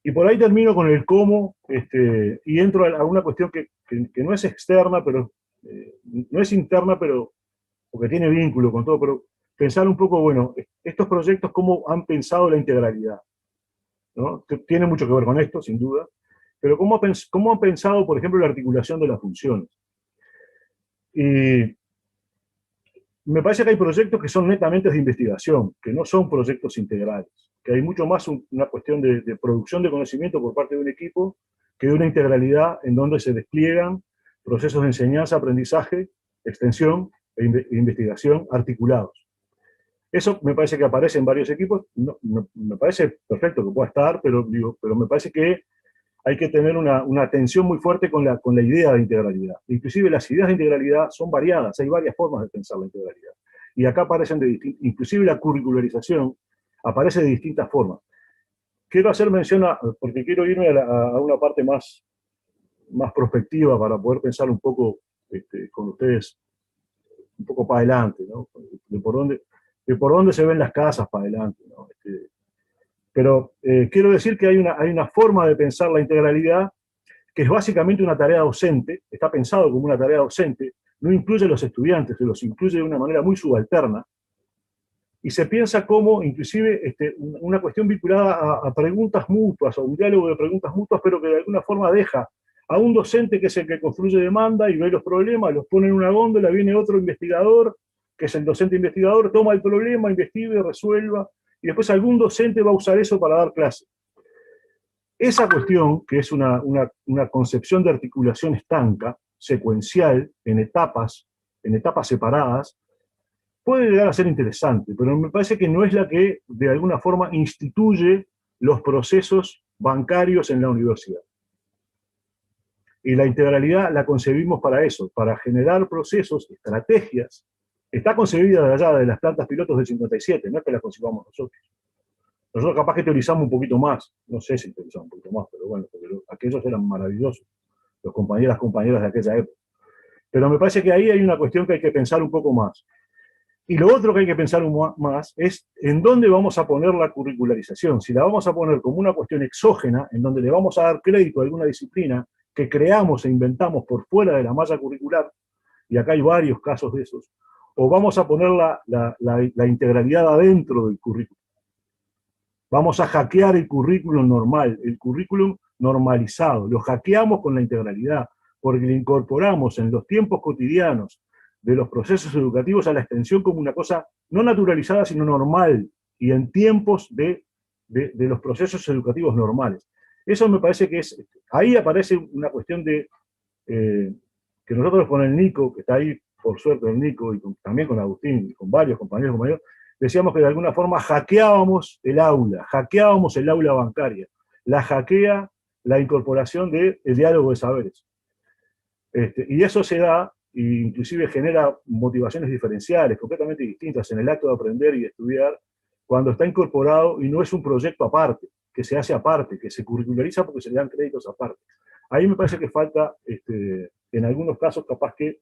S4: Y por ahí termino con el cómo, y entro a una cuestión que no es externa, pero no es interna, pero porque tiene vínculo con todo, pero pensar un poco, bueno, estos proyectos, cómo han pensado la integralidad, ¿no? Tiene mucho que ver con esto, sin duda, pero cómo han pensado, por ejemplo, la articulación de las funciones. Y me parece que hay proyectos que son netamente de investigación, que no son proyectos integrales, que hay mucho más una cuestión de producción de conocimiento por parte de un equipo que de una integralidad en donde se despliegan procesos de enseñanza, aprendizaje, extensión e investigación articulados. Eso me parece que aparece en varios equipos, me parece perfecto que pueda estar, pero me parece que hay que tener una atención muy fuerte con la idea de integralidad. Inclusive las ideas de integralidad son variadas, hay varias formas de pensar la integralidad. Y acá aparecen inclusive la curricularización aparece de distintas formas. Quiero hacer mención, porque quiero irme a una parte más prospectiva para poder pensar un poco con ustedes, un poco para adelante, ¿no? De por dónde se ven las casas para adelante, ¿no? Pero quiero decir que hay una forma de pensar la integralidad que es básicamente una tarea docente, está pensado como una tarea docente, no incluye a los estudiantes, se los incluye de una manera muy subalterna, y se piensa como, inclusive, una cuestión vinculada a preguntas mutuas, a un diálogo de preguntas mutuas, pero que de alguna forma deja a un docente que es el que construye demanda y ve los problemas, los pone en una góndola, viene otro investigador, que es el docente investigador, toma el problema, investigue, resuelva, y después algún docente va a usar eso para dar clase. Esa cuestión, que es una concepción de articulación estanca, secuencial, en etapas separadas, puede llegar a ser interesante, pero me parece que no es la que de alguna forma instituye los procesos bancarios en la universidad. Y la integralidad la concebimos para eso, para generar procesos, estrategias. Está concebida de allá de las plantas pilotos del 57, no es que la concibamos nosotros. Nosotros capaz que teorizamos un poquito más, no sé si teorizamos un poquito más, pero bueno, porque aquellos eran maravillosos, los compañeras de aquella época. Pero me parece que ahí hay una cuestión que hay que pensar un poco más. Y lo otro que hay que pensar más es en dónde vamos a poner la curricularización. Si la vamos a poner como una cuestión exógena, en donde le vamos a dar crédito a alguna disciplina que creamos e inventamos por fuera de la malla curricular, y acá hay varios casos de esos, o vamos a poner la integralidad adentro del currículum. Vamos a hackear el currículum normal, el currículum normalizado. Lo hackeamos con la integralidad, porque le incorporamos en los tiempos cotidianos de los procesos educativos a la extensión como una cosa no naturalizada, sino normal, y en tiempos de los procesos educativos normales. Eso me parece que ahí aparece una cuestión de que nosotros con el Nico, que está ahí, por suerte el Nico, y también con Agustín, y con varios compañeros, decíamos que de alguna forma hackeábamos el aula bancaria. La hackea la incorporación del diálogo de saberes. Y eso se da, e inclusive genera motivaciones diferenciales, completamente distintas en el acto de aprender y de estudiar, cuando está incorporado y no es un proyecto aparte, que se hace aparte, que se curriculariza porque se le dan créditos aparte. Ahí me parece que falta, en algunos casos, capaz que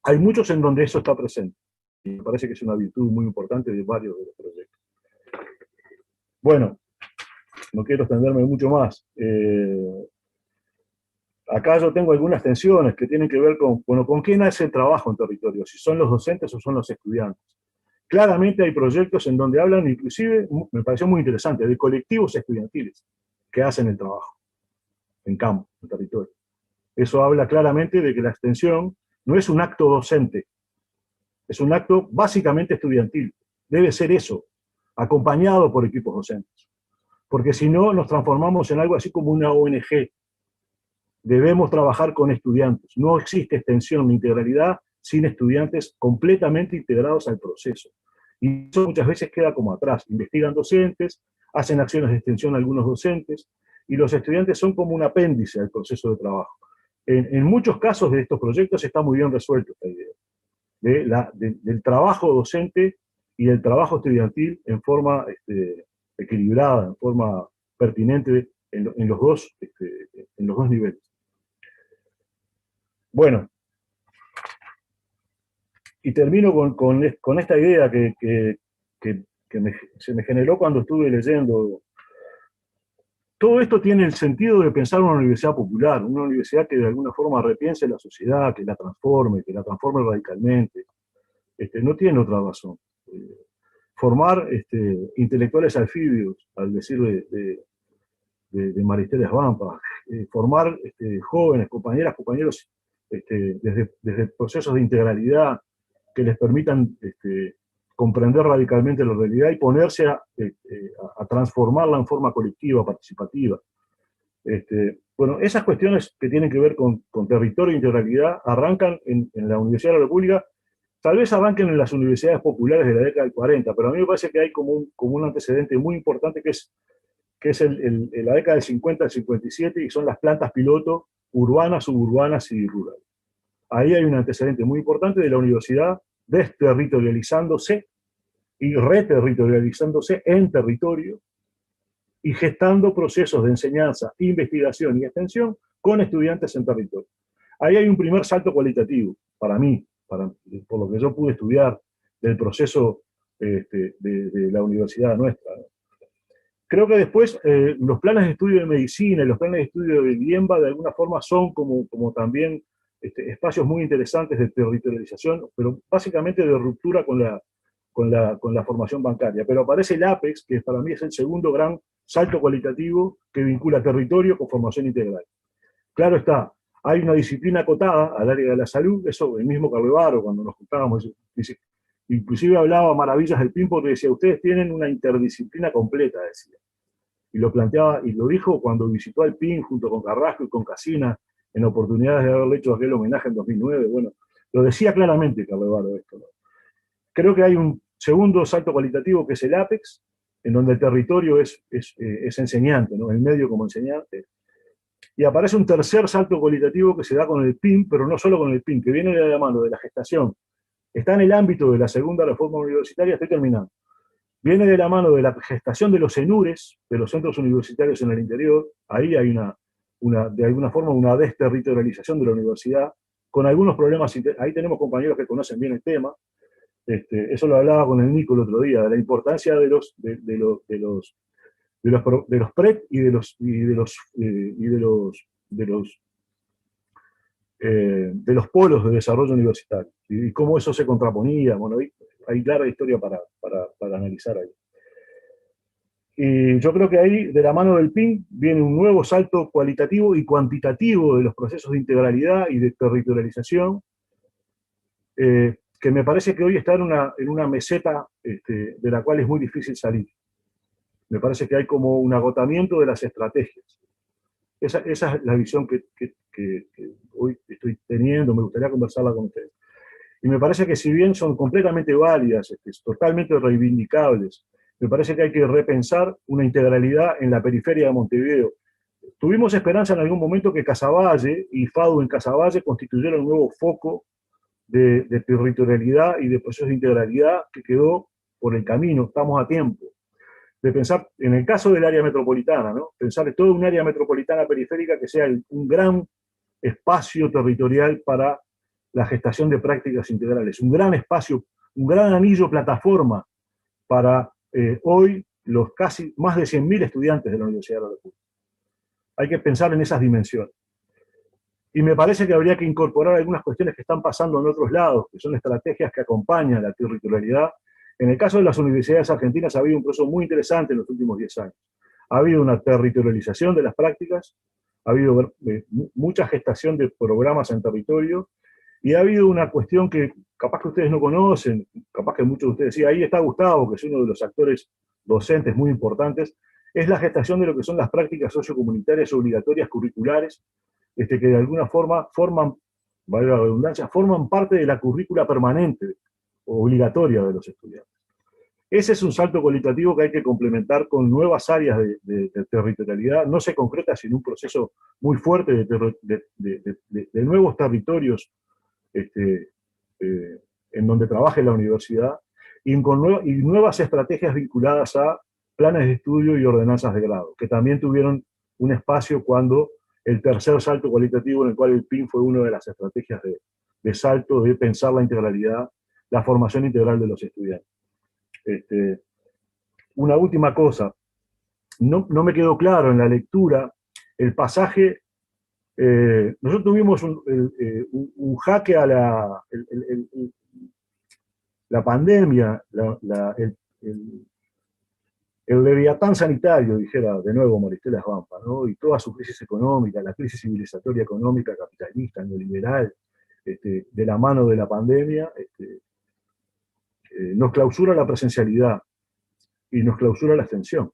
S4: hay muchos en donde eso está presente. Y me parece que es una virtud muy importante de varios de los proyectos. Bueno, no quiero extenderme mucho más. Acá yo tengo algunas tensiones que tienen que ver con, bueno, con quién hace el trabajo en territorio, si son los docentes o son los estudiantes. Claramente hay proyectos en donde hablan, inclusive, me pareció muy interesante, de colectivos estudiantiles que hacen el trabajo en campo, en territorio. Eso habla claramente de que la extensión no es un acto docente, es un acto básicamente estudiantil. Debe ser eso, acompañado por equipos docentes. Porque si no, nos transformamos en algo así como una ONG. Debemos trabajar con estudiantes. No existe extensión ni integralidad sin estudiantes completamente integrados al proceso. Y eso muchas veces queda como atrás. Investigan docentes, hacen acciones de extensión algunos docentes, y los estudiantes son como un apéndice al proceso de trabajo. En muchos casos de estos proyectos está muy bien resuelto esta idea del trabajo docente y el trabajo estudiantil en forma equilibrada, en forma pertinente en los dos niveles. Bueno, y termino con esta idea que se me generó cuando estuve leyendo. Todo esto tiene el sentido de pensar una universidad popular, una universidad que de alguna forma repiense la sociedad, que la transforme radicalmente. No tiene otra razón. Formar intelectuales anfibios, al decir de Maristela Svampa, formar jóvenes, compañeros, desde procesos de integralidad que les permitan comprender radicalmente la realidad y ponerse a transformarla en forma colectiva, participativa. Bueno, esas cuestiones que tienen que ver con territorio e integralidad arrancan en la Universidad de la República, tal vez arranquen en las universidades populares de la década del 40, pero a mí me parece que hay como un antecedente muy importante que es la década del 50 al 57, y son las plantas piloto urbanas, suburbanas y rurales. Ahí hay un antecedente muy importante de la universidad desterritorializándose y reterritorializándose en territorio y gestando procesos de enseñanza, investigación y extensión con estudiantes en territorio. Ahí hay un primer salto cualitativo, para mí, por lo que yo pude estudiar del proceso de la universidad nuestra. Creo que después los planes de estudio de medicina y los planes de estudio de IEMBA de alguna forma son como también espacios muy interesantes de territorialización, pero básicamente de ruptura con la formación bancaria. Pero aparece el APEX, que para mí es el segundo gran salto cualitativo que vincula territorio con formación integral. Claro está, hay una disciplina acotada al área de la salud, eso el mismo Carlevaro, cuando nos juntábamos, inclusive hablaba maravillas del PIN porque decía, ustedes tienen una interdisciplina completa, decía. Y lo planteaba, y lo dijo cuando visitó al PIN junto con Carrasco y con Casina, en oportunidades de haberle hecho aquel homenaje en 2009, bueno, lo decía claramente Carlevaro esto, ¿no? Creo que hay un segundo salto cualitativo que es el APEX, en donde el territorio es enseñante, ¿no? El medio como enseñante. Y aparece un tercer salto cualitativo que se da con el PIN, pero no solo con el PIN, que viene de la mano de la gestación. Está en el ámbito de la segunda reforma universitaria, estoy terminando. Viene de la mano de la gestación de los CENURES, de los centros universitarios en el interior. Ahí hay de alguna forma una desterritorialización de la universidad, con algunos problemas. Ahí tenemos compañeros que conocen bien el tema. Eso lo hablaba con el Nico el otro día, de la importancia de los PREP y de los polos de desarrollo universitario, y cómo eso se contraponía. Bueno, hay clara historia para analizar ahí. Y yo creo que ahí, de la mano del PIN, viene un nuevo salto cualitativo y cuantitativo de los procesos de integralidad y de territorialización, que me parece que hoy está en una meseta de la cual es muy difícil salir. Me parece que hay como un agotamiento de las estrategias. Esa es la visión que hoy estoy teniendo, me gustaría conversarla con ustedes. Y me parece que si bien son completamente válidas, totalmente reivindicables, me parece que hay que repensar una integralidad en la periferia de Montevideo. Tuvimos esperanza en algún momento que Casaballe y FADU en Casaballe constituyeran un nuevo foco de territorialidad y de procesos de integralidad que quedó por el camino. Estamos a tiempo de pensar, en el caso del área metropolitana, ¿no? Pensar en toda un área metropolitana periférica que sea un gran espacio territorial para la gestación de prácticas integrales, un gran espacio, un gran anillo plataforma para hoy los casi más de 100.000 estudiantes de la Universidad de la República. Hay que pensar en esas dimensiones. Y me parece que habría que incorporar algunas cuestiones que están pasando en otros lados, que son estrategias que acompañan la territorialidad. En el caso de las universidades argentinas ha habido un proceso muy interesante en los últimos 10 años. Ha habido una territorialización de las prácticas, ha habido mucha gestación de programas en territorio, y ha habido una cuestión que capaz que ustedes no conocen, capaz que muchos de ustedes sí, ahí está Gustavo, que es uno de los actores docentes muy importantes, es la gestación de lo que son las prácticas sociocomunitarias obligatorias curriculares, que de alguna forma forman, vale la redundancia, forman parte de la currícula permanente, obligatoria de los estudiantes. Ese es un salto cualitativo que hay que complementar con nuevas áreas de territorialidad. No se concreta sin un proceso muy fuerte de nuevos territorios en donde trabaje la universidad y nuevas estrategias vinculadas a planes de estudio y ordenanzas de grado, que también tuvieron un espacio cuando el tercer salto cualitativo, en el cual el PIN fue una de las estrategias de salto, de pensar la integralidad, la formación integral de los estudiantes. Una última cosa, no me quedó claro en la lectura el pasaje. Nosotros tuvimos un jaque a la pandemia, el leviatán sanitario, dijera de nuevo Maristela Svampa, ¿no? Y toda su crisis económica, la crisis civilizatoria económica, capitalista, neoliberal, de la mano de la pandemia, nos clausura la presencialidad y nos clausura la extensión.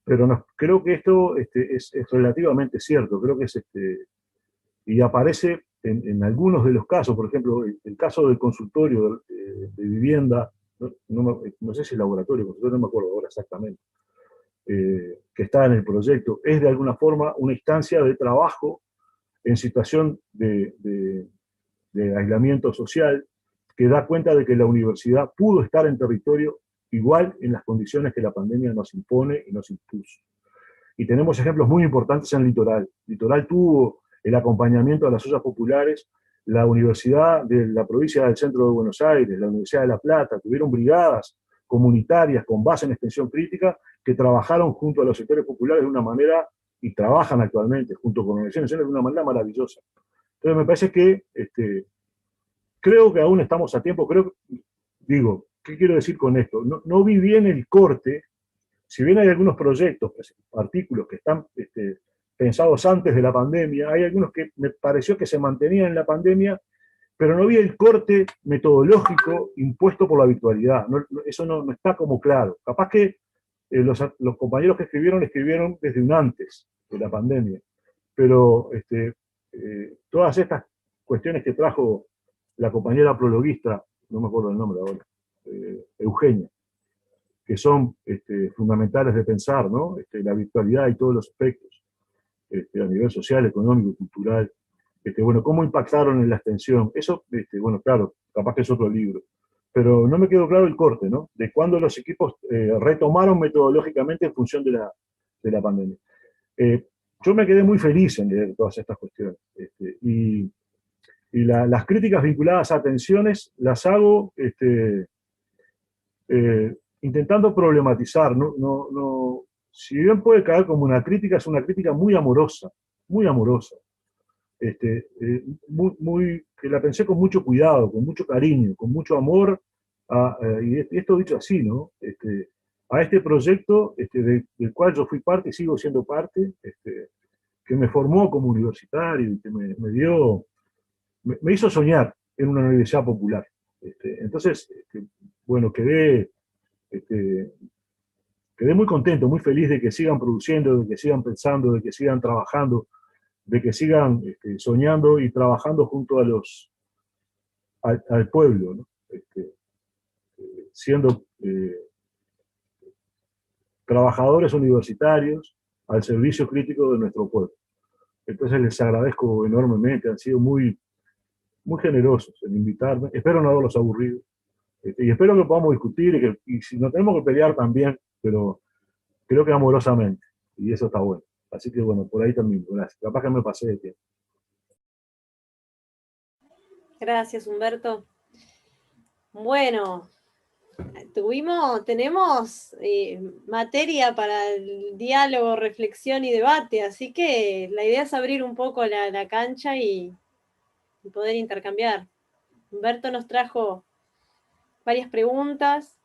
S4: Pero creo que esto es relativamente cierto, creo que y aparece en algunos de los casos, por ejemplo, el caso del consultorio de vivienda, no sé si es laboratorio, consultorio, no me acuerdo ahora exactamente, que está en el proyecto, es de alguna forma una instancia de trabajo en situación de aislamiento social, que da cuenta de que la universidad pudo estar en territorio igual en las condiciones que la pandemia nos impone y nos impuso. Y tenemos ejemplos muy importantes en Litoral. Litoral tuvo el acompañamiento a las ollas populares, la Universidad de la provincia del Centro de Buenos Aires, la Universidad de La Plata, tuvieron brigadas comunitarias con base en extensión crítica que trabajaron junto a los sectores populares de una manera, y trabajan actualmente junto con organizaciones de una manera maravillosa. Entonces me parece que creo que aún estamos a tiempo, digo, ¿qué quiero decir con esto? No vi bien el corte, si bien hay algunos proyectos, artículos que están pensados antes de la pandemia, hay algunos que me pareció que se mantenían en la pandemia, pero no vi el corte metodológico impuesto por la virtualidad. Eso no está como claro. Capaz que los compañeros que escribieron desde un antes de la pandemia, pero todas estas cuestiones que trajo la compañera prologuista, no me acuerdo el nombre ahora, Eugenia, que son fundamentales de pensar, ¿no? La virtualidad y todos los aspectos, a nivel social, económico, cultural, bueno, cómo impactaron en la extensión. Eso, bueno, claro, capaz que es otro libro, pero no me quedó claro el corte, ¿no? De cuándo los equipos retomaron metodológicamente en función de la pandemia. Yo me quedé muy feliz en leer todas estas cuestiones, y las críticas vinculadas a tensiones las hago intentando problematizar. Si bien puede caer como una crítica, es una crítica muy amorosa, muy amorosa. Que la pensé con mucho cuidado, con mucho cariño, con mucho amor, y esto dicho así, ¿no? A este proyecto del cual yo fui parte y sigo siendo parte, que me formó como universitario y que me hizo soñar en una universidad popular. Entonces, bueno, quedé quedé muy contento, muy feliz de que sigan produciendo, de que sigan pensando, de que sigan trabajando, de que sigan soñando y trabajando junto al pueblo, ¿no? Siendo trabajadores universitarios al servicio crítico de nuestro pueblo. Entonces les agradezco enormemente, han sido muy generosos en invitarme, espero no haberlos aburrido, y espero que podamos discutir y si nos tenemos que pelear también, pero creo que amorosamente, y eso está bueno. Así que bueno, por ahí termino, gracias. Capaz que me pasé de tiempo.
S1: Gracias, Humberto. Bueno, tenemos materia para el diálogo, reflexión y debate, así que la idea es abrir un poco la cancha y poder intercambiar. Humberto nos trajo varias preguntas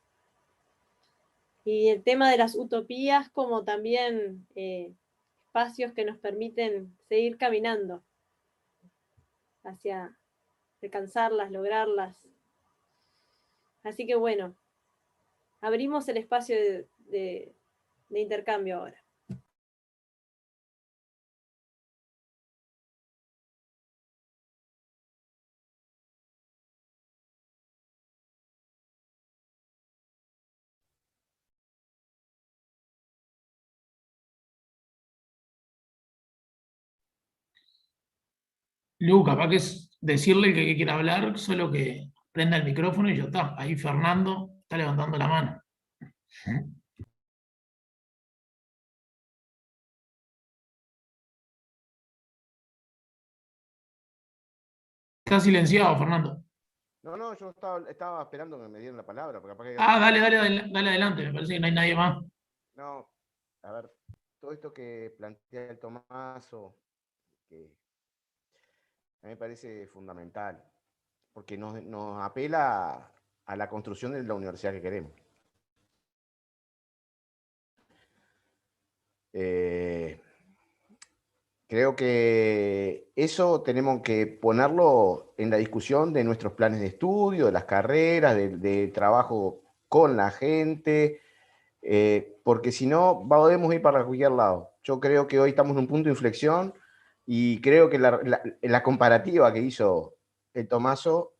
S1: y el tema de las utopías como también espacios que nos permiten seguir caminando hacia alcanzarlas, lograrlas. Así que bueno, abrimos el espacio de intercambio ahora.
S5: Lu, capaz que es decirle que quiera hablar, solo que prenda el micrófono y ya está. Ahí Fernando está levantando la mano. Está silenciado, Fernando.
S6: No, yo estaba esperando que me dieran la palabra, porque capaz que...
S5: Dale adelante, me parece que no hay nadie más.
S6: No, a ver, todo esto que plantea el Tomaso, que a mí me parece fundamental, porque nos apela a la construcción de la universidad que queremos. Creo que eso tenemos que ponerlo en la discusión de nuestros planes de estudio, de las carreras, de trabajo con la gente, porque si no, podemos ir para cualquier lado. Yo creo que hoy estamos en un punto de inflexión y creo que la comparativa que hizo el Tomaso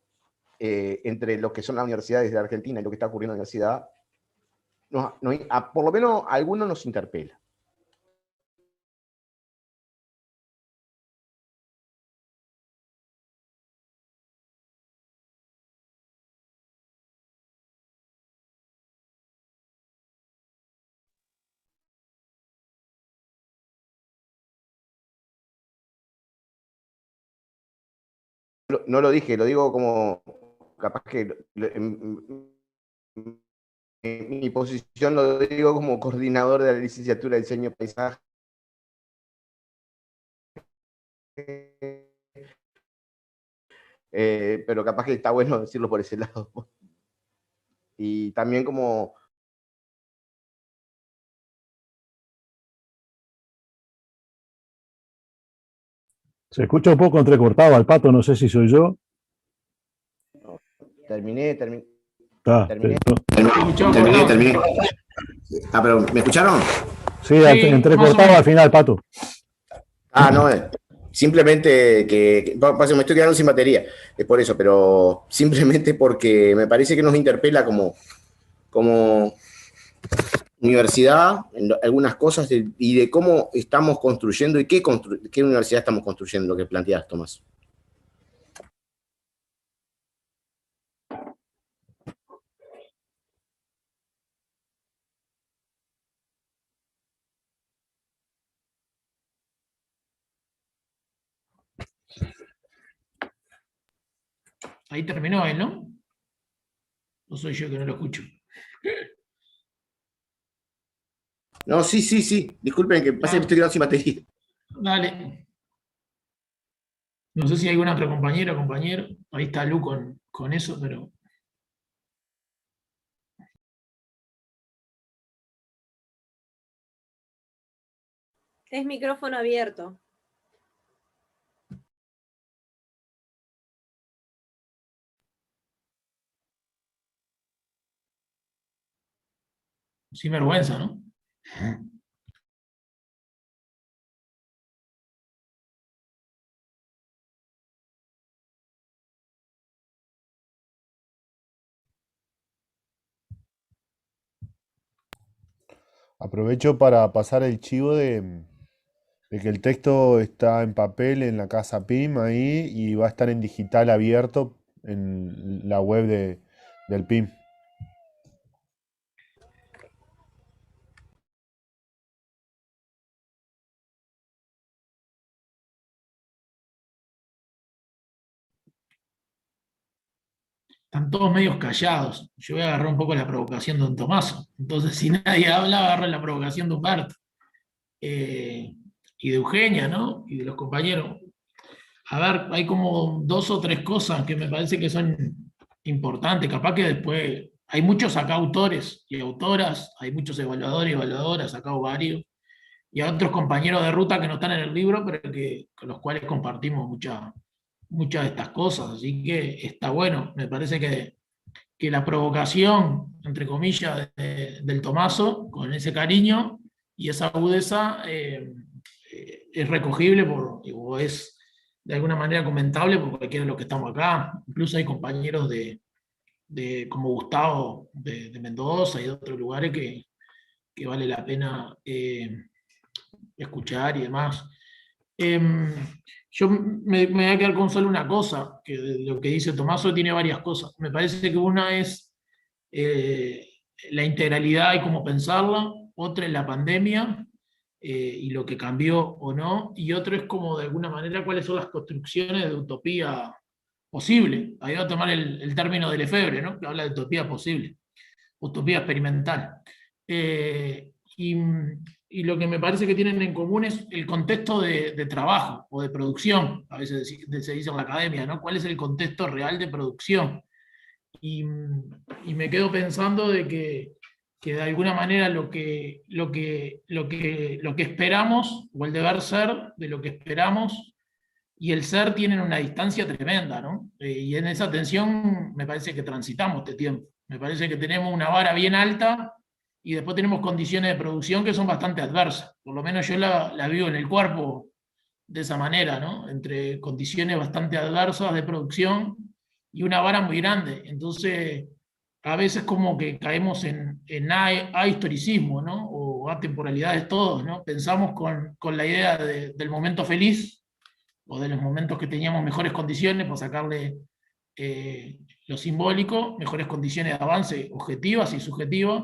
S6: entre lo que son las universidades de Argentina y lo que está ocurriendo en la universidad, por lo menos a algunos nos interpela. No lo dije, lo digo como capaz que en mi posición lo digo como coordinador de la licenciatura de diseño de paisaje. Pero capaz que está bueno decirlo por ese lado. Y también como...
S4: Se escucha un poco entrecortado al Pato, no sé si soy yo.
S6: Terminé.
S4: Terminé.
S6: Ah, pero ¿me escucharon?
S4: Sí, entrecortado al final, Pato.
S6: No, simplemente me estoy quedando sin batería, es por eso, pero simplemente porque me parece que nos interpela como universidad en algunas cosas y de cómo estamos construyendo y qué universidad estamos construyendo, lo que planteas, Tomás.
S5: Ahí terminó él, ¿no? ¿O soy yo que no lo escucho?
S6: No, sí. Disculpen que pasa que me estoy quedando sin batería.
S5: Dale. No sé si hay algún otro compañero o compañero. Ahí está Lu con eso, pero...
S1: Es micrófono abierto.
S5: Sin vergüenza, ¿no?
S2: Aprovecho para pasar el chivo de que el texto está en papel en la casa PIM ahí y va a estar en digital abierto en la web del PIM.
S5: Están todos medios callados. Yo voy a agarrar un poco la provocación de don Tomaso. Entonces, si nadie habla, agarro la provocación de Humberto. Y de Eugenia, ¿no? Y de los compañeros. A ver, hay como 2 o 3 cosas que me parece que son importantes. Capaz que después hay muchos acá autores y autoras, hay muchos evaluadores y evaluadoras, acá varios, y hay otros compañeros de ruta que no están en el libro, pero con los cuales compartimos muchas de estas cosas. Así que está bueno. Me parece que la provocación, entre comillas, del Tomaso, con ese cariño y esa agudeza, es recogible o es de alguna manera comentable por cualquiera de los que estamos acá. Incluso hay compañeros como Gustavo de Mendoza y de otros lugares que vale la pena escuchar y demás. Yo me voy a quedar con solo una cosa, que de lo que dice Tomaso tiene varias cosas. Me parece que una es la integralidad y cómo pensarla, otra es la pandemia y lo que cambió o no, y otro es como de alguna manera cuáles son las construcciones de utopía posible. Ahí va a tomar el término de Lefebvre, ¿no? Que habla de utopía posible, utopía experimental. Y, y lo que me parece que tienen en común es el contexto de trabajo o de producción, a veces se dice en la academia, ¿no? ¿Cuál es el contexto real de producción? Y me quedo pensando de que de alguna manera lo que esperamos, o el deber ser de lo que esperamos, y el ser tienen una distancia tremenda, ¿no? Y en esa tensión me parece que transitamos este tiempo. Me parece que tenemos una vara bien alta y después tenemos condiciones de producción que son bastante adversas. Por lo menos yo la vivo en el cuerpo de esa manera, ¿no? Entre condiciones bastante adversas de producción y una vara muy grande. Entonces, a veces como que caemos en ahistoricismo, ¿no? O atemporalidades todos, ¿no? Pensamos con la idea del momento feliz o de los momentos que teníamos mejores condiciones, por sacarle lo simbólico, mejores condiciones de avance objetivas y subjetivas,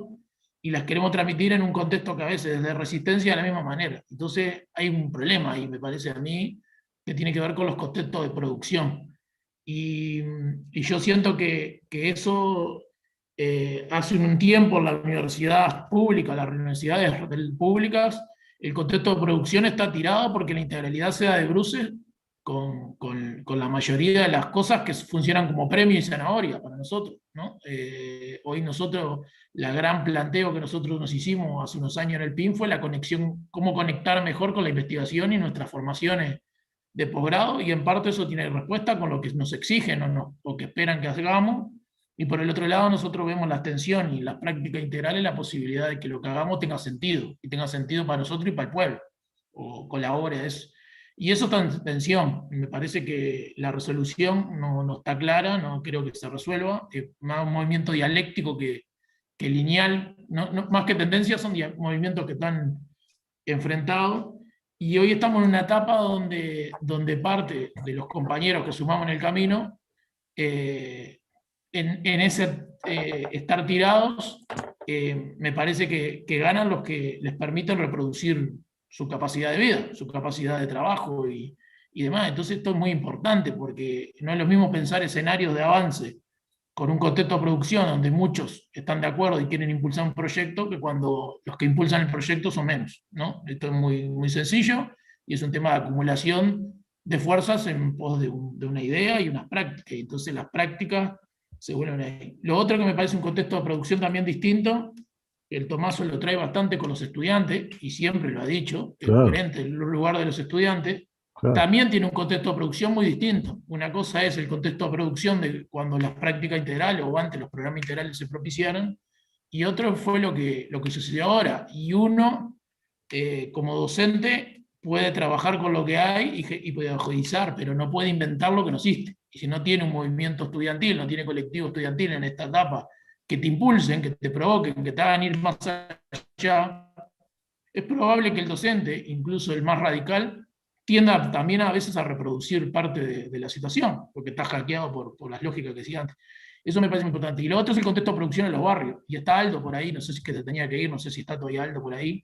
S5: y las queremos transmitir en un contexto que a veces es de resistencia de la misma manera. Entonces hay un problema ahí, me parece a mí, que tiene que ver con los contextos de producción. Y yo siento que eso hace un tiempo en la universidad pública, las universidades públicas, el contexto de producción está tirado porque la integralidad se da de bruces con la mayoría de las cosas que funcionan como premio y zanahoria para nosotros, ¿no? Hoy nosotros, la gran planteo que nosotros nos hicimos hace unos años en el PIN fue la conexión, cómo conectar mejor con la investigación y nuestras formaciones de posgrado, y en parte eso tiene respuesta con lo que nos exigen o que esperan que hagamos, y por el otro lado nosotros vemos la extensión y las prácticas integrales, la posibilidad de que lo que hagamos tenga sentido, y tenga sentido para nosotros y para el pueblo, o colabore a eso. Y eso está en tensión. Me parece que la resolución no está clara, no creo que se resuelva. Es más un movimiento dialéctico que lineal. Más que tendencias, son movimientos que están enfrentados. Y hoy estamos en una etapa donde parte de los compañeros que sumamos en el camino, en ese estar tirados, me parece que ganan los que les permiten reproducir su capacidad de vida, su capacidad de trabajo y demás. Entonces esto es muy importante porque no es lo mismo pensar escenarios de avance con un contexto de producción donde muchos están de acuerdo y quieren impulsar un proyecto que cuando los que impulsan el proyecto son menos, ¿no? Esto es muy, muy sencillo y es un tema de acumulación de fuerzas en pos de una idea y unas prácticas. Y entonces las prácticas se vuelven ahí. Lo otro que me parece un contexto de producción también distinto, el Tomaso lo trae bastante con los estudiantes, y siempre lo ha dicho, es coherente el lugar de los estudiantes, también tiene un contexto de producción muy distinto. Una cosa es el contexto de producción de cuando las prácticas integrales o antes los programas integrales se propiciaron, y otro fue lo que sucedió ahora. Y uno, como docente, puede trabajar con lo que hay y pedagogizar, pero no puede inventar lo que no existe. Y si no tiene un movimiento estudiantil, no tiene colectivo estudiantil en esta etapa que te impulsen, que te provoquen, que te hagan ir más allá, es probable que el docente, incluso el más radical, tienda también a veces a reproducir parte de la situación, porque está hackeado por las lógicas que decía antes. Eso me parece muy importante. Y lo otro es el contexto de producción en los barrios. Y está Aldo por ahí, no sé si es que se tenía que ir, no sé si está todavía Aldo por ahí.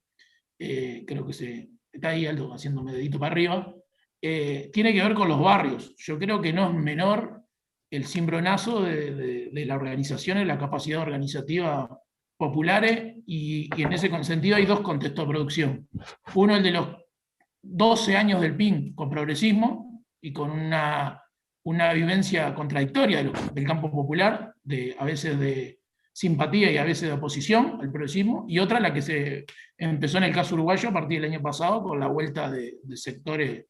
S5: Creo que está ahí Aldo haciéndome dedito para arriba. Tiene que ver con los barrios. Yo creo que no es menor el cimbronazo de la organización y la capacidad organizativa populares, y en ese sentido hay dos contextos de producción. Uno, el de los 12 años del PIN con progresismo y con una vivencia contradictoria del campo popular, a veces de simpatía y a veces de oposición al progresismo, y otra la que se empezó en el caso uruguayo a partir del año pasado con la vuelta de sectores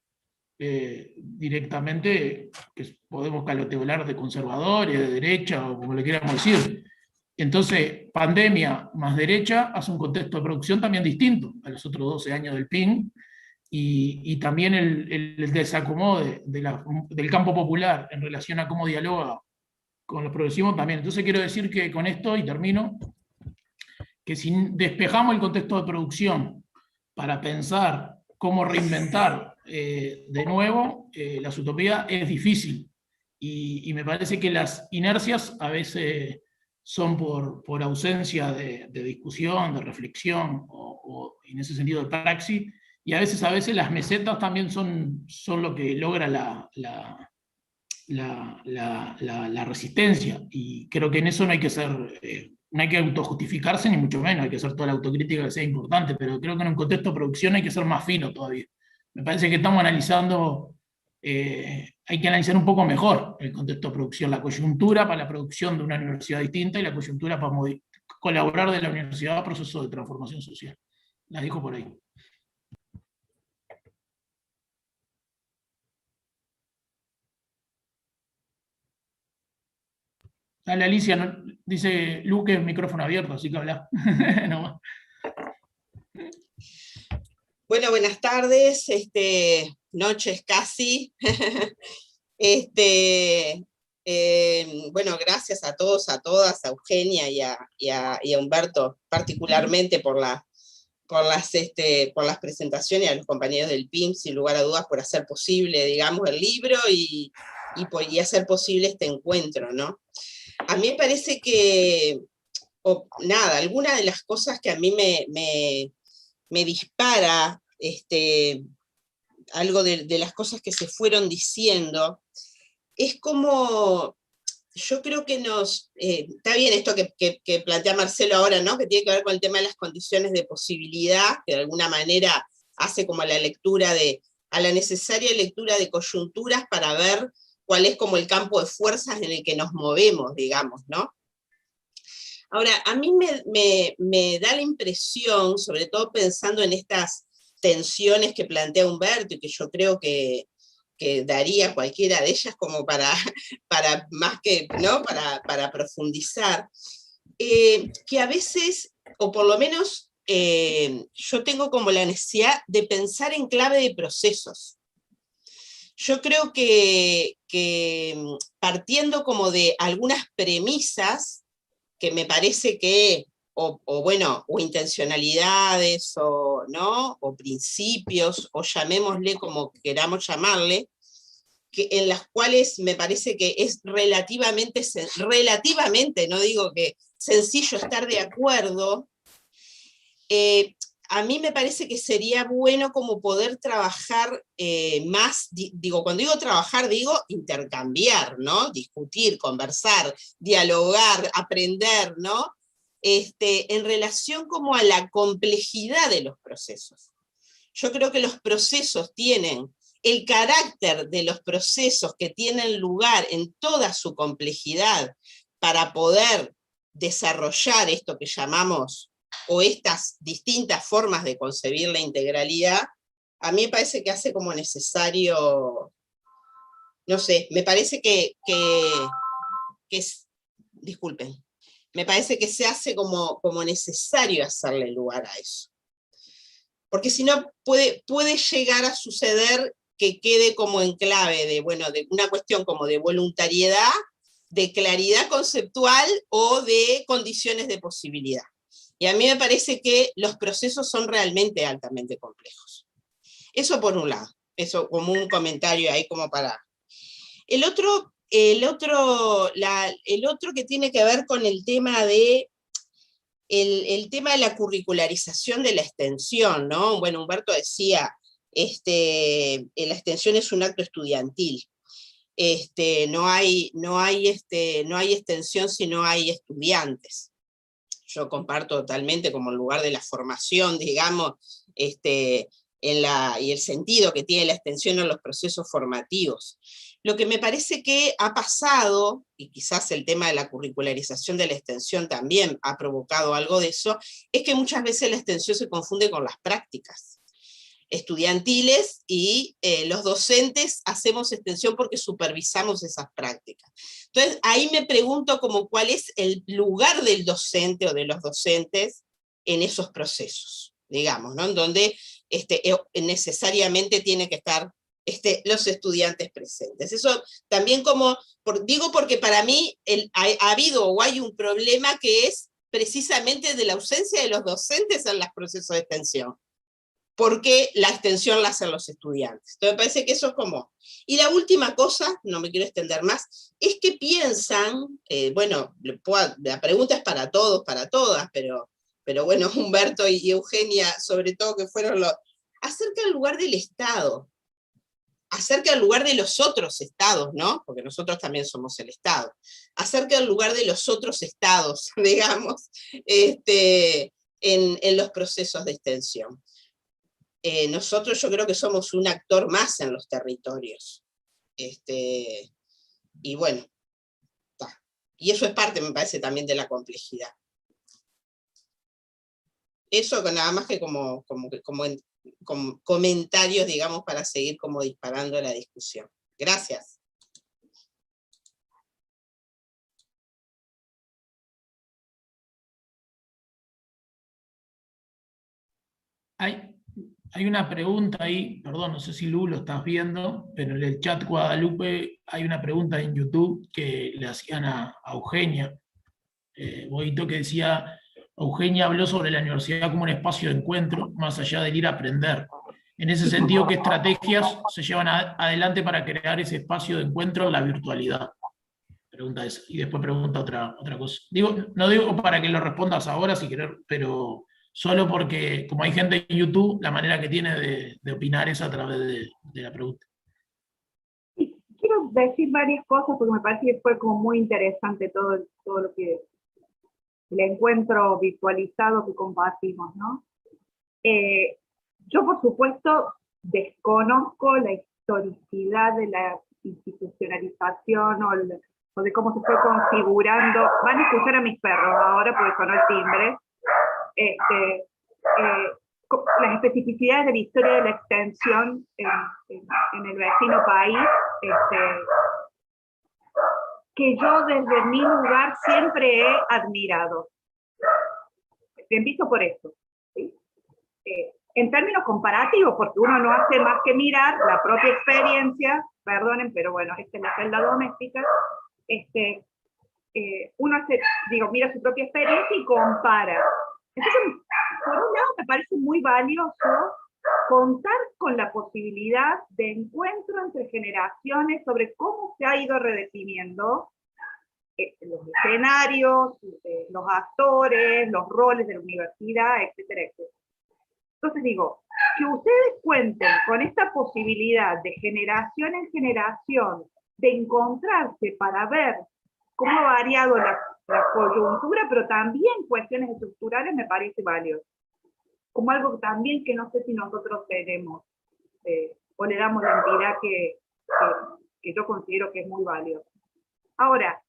S5: directamente que podemos calotear de conservadores, de derecha, o como le queramos decir. Entonces, pandemia más derecha hace un contexto de producción también distinto a los otros 12 años del PIN, y también el desacomodo del campo popular en relación a cómo dialoga con los progresivos también. Entonces quiero decir que con esto, y termino, que si despejamos el contexto de producción para pensar cómo reinventar de nuevo las utopías, es difícil. Y me parece que las inercias a veces son por ausencia de discusión, de reflexión, o en ese sentido de praxis, y a veces las mesetas también son lo que logra la resistencia, y creo que en eso no hay que ser, no hay que autojustificarse, ni mucho menos, hay que hacer toda la autocrítica que sea importante, pero creo que en un contexto de producción hay que ser más fino todavía. Me parece que estamos analizando, hay que analizar un poco mejor el contexto de producción, la coyuntura para la producción de una universidad distinta y la coyuntura para colaborar de la universidad a procesos de transformación social. La dejo por ahí. Dale, Alicia, dice Luque, micrófono abierto, así que habla. No.
S7: Bueno, buenas tardes, noches casi. Bueno, gracias a todos, a todas, a Eugenia y a Humberto, particularmente por las presentaciones, a los compañeros del PIM, sin lugar a dudas, por hacer posible, digamos, el libro y hacer posible este encuentro, ¿no? A mí me parece que, alguna de las cosas que a mí me dispara, algo de las cosas que se fueron diciendo, es como, yo creo que está bien esto que plantea Marcelo ahora, ¿no? Que tiene que ver con el tema de las condiciones de posibilidad, que de alguna manera hace como a la necesaria lectura de coyunturas para ver cuál es como el campo de fuerzas en el que nos movemos, digamos, ¿no? Ahora, a mí me da la impresión, sobre todo pensando en estas tensiones que plantea Humberto, y que yo creo que daría cualquiera de ellas como para más que, ¿no? Para profundizar, que a veces, o por lo menos yo tengo como la necesidad de pensar en clave de procesos. Yo creo que partiendo como de algunas premisas que me parece que, o intencionalidades, ¿no? O principios, o llamémosle como queramos llamarle, en las cuales me parece que es relativamente, no digo que sencillo estar de acuerdo, a mí me parece que sería bueno como poder trabajar más, cuando digo trabajar, digo intercambiar, ¿no? Discutir, conversar, dialogar, aprender, ¿no? En relación como a la complejidad de los procesos. Yo creo que los procesos tienen el carácter de los procesos que tienen lugar en toda su complejidad para poder desarrollar esto que llamamos, o estas distintas formas de concebir la integralidad, a mí me parece que hace como necesario, no sé, me parece que disculpen, me parece que se hace como necesario hacerle lugar a eso. Porque si no, puede llegar a suceder que quede como en clave de una cuestión como de voluntariedad, de claridad conceptual o de condiciones de posibilidad. Y a mí me parece que los procesos son realmente altamente complejos. Eso por un lado, eso como un comentario ahí como para... El otro que tiene que ver con el tema de el tema de la curricularización de la extensión, ¿no? Bueno, Humberto decía, la extensión es un acto estudiantil. No hay extensión si no hay estudiantes. Yo comparto totalmente como el lugar de la formación, digamos, y el sentido que tiene la extensión en los procesos formativos. Lo que me parece que ha pasado, y quizás el tema de la curricularización de la extensión también ha provocado algo de eso, es que muchas veces la extensión se confunde con las prácticas estudiantiles, y los docentes hacemos extensión porque supervisamos esas prácticas. Entonces, ahí me pregunto como cuál es el lugar del docente o de los docentes en esos procesos, digamos, ¿no? En donde necesariamente tiene que estar los estudiantes presentes. Eso también digo porque para mí ha habido o hay un problema que es precisamente de la ausencia de los docentes en los procesos de extensión, porque la extensión la hacen los estudiantes. Entonces me parece que eso es como... Y la última cosa, no me quiero extender más, es que piensan, la pregunta es para todos, para todas, pero bueno, Humberto y Eugenia, sobre todo, que fueron acerca del lugar del Estado, acerca del lugar de los otros estados, ¿no? Porque nosotros también somos el Estado, acerca del lugar de los otros estados, digamos, en los procesos de extensión. Nosotros yo creo que somos un actor más en los territorios. Y bueno, y eso es parte, me parece, también de la complejidad. Eso nada más que como comentarios, digamos, para seguir como disparando la discusión. Gracias.
S5: Hay una pregunta ahí, perdón, no sé si Lu lo estás viendo, pero en el chat Guadalupe hay una pregunta en YouTube que le hacían a Eugenia Boito, que decía: Eugenia habló sobre la universidad como un espacio de encuentro, más allá del ir a aprender. En ese sentido, ¿qué estrategias se llevan adelante para crear ese espacio de encuentro en la virtualidad? Pregunta esa. Y después pregunta otra cosa. No digo para que lo respondas ahora, si querés, pero solo porque, como hay gente en YouTube, la manera que tiene de opinar es a través de la pregunta.
S3: Quiero decir varias cosas, porque me parece que fue como muy interesante todo lo que... el encuentro virtualizado que compartimos, ¿no? Yo, por supuesto, desconozco la historicidad de la institucionalización o de cómo se fue configurando. Van a escuchar a mis perros ahora porque sonó el timbre. Las especificidades de la historia de la extensión en el vecino país, que yo desde mi lugar siempre he admirado. Empiezo por eso, ¿sí? En términos comparativos, porque uno no hace más que mirar la propia experiencia, perdonen, pero bueno, esta es la celda doméstica, uno mira su propia experiencia y compara. Entonces, por un lado me parece muy valioso contar con la posibilidad de encuentro entre generaciones sobre cómo se ha ido redefiniendo los escenarios, los actores, los roles de la universidad, etcétera, etcétera. Entonces digo, que ustedes cuenten con esta posibilidad de generación en generación, de encontrarse para ver cómo ha variado la coyuntura, pero también cuestiones estructurales, me parece valioso. Como algo también que no sé si nosotros tenemos, o le damos la entidad que yo considero que es muy valiosa. Ahora,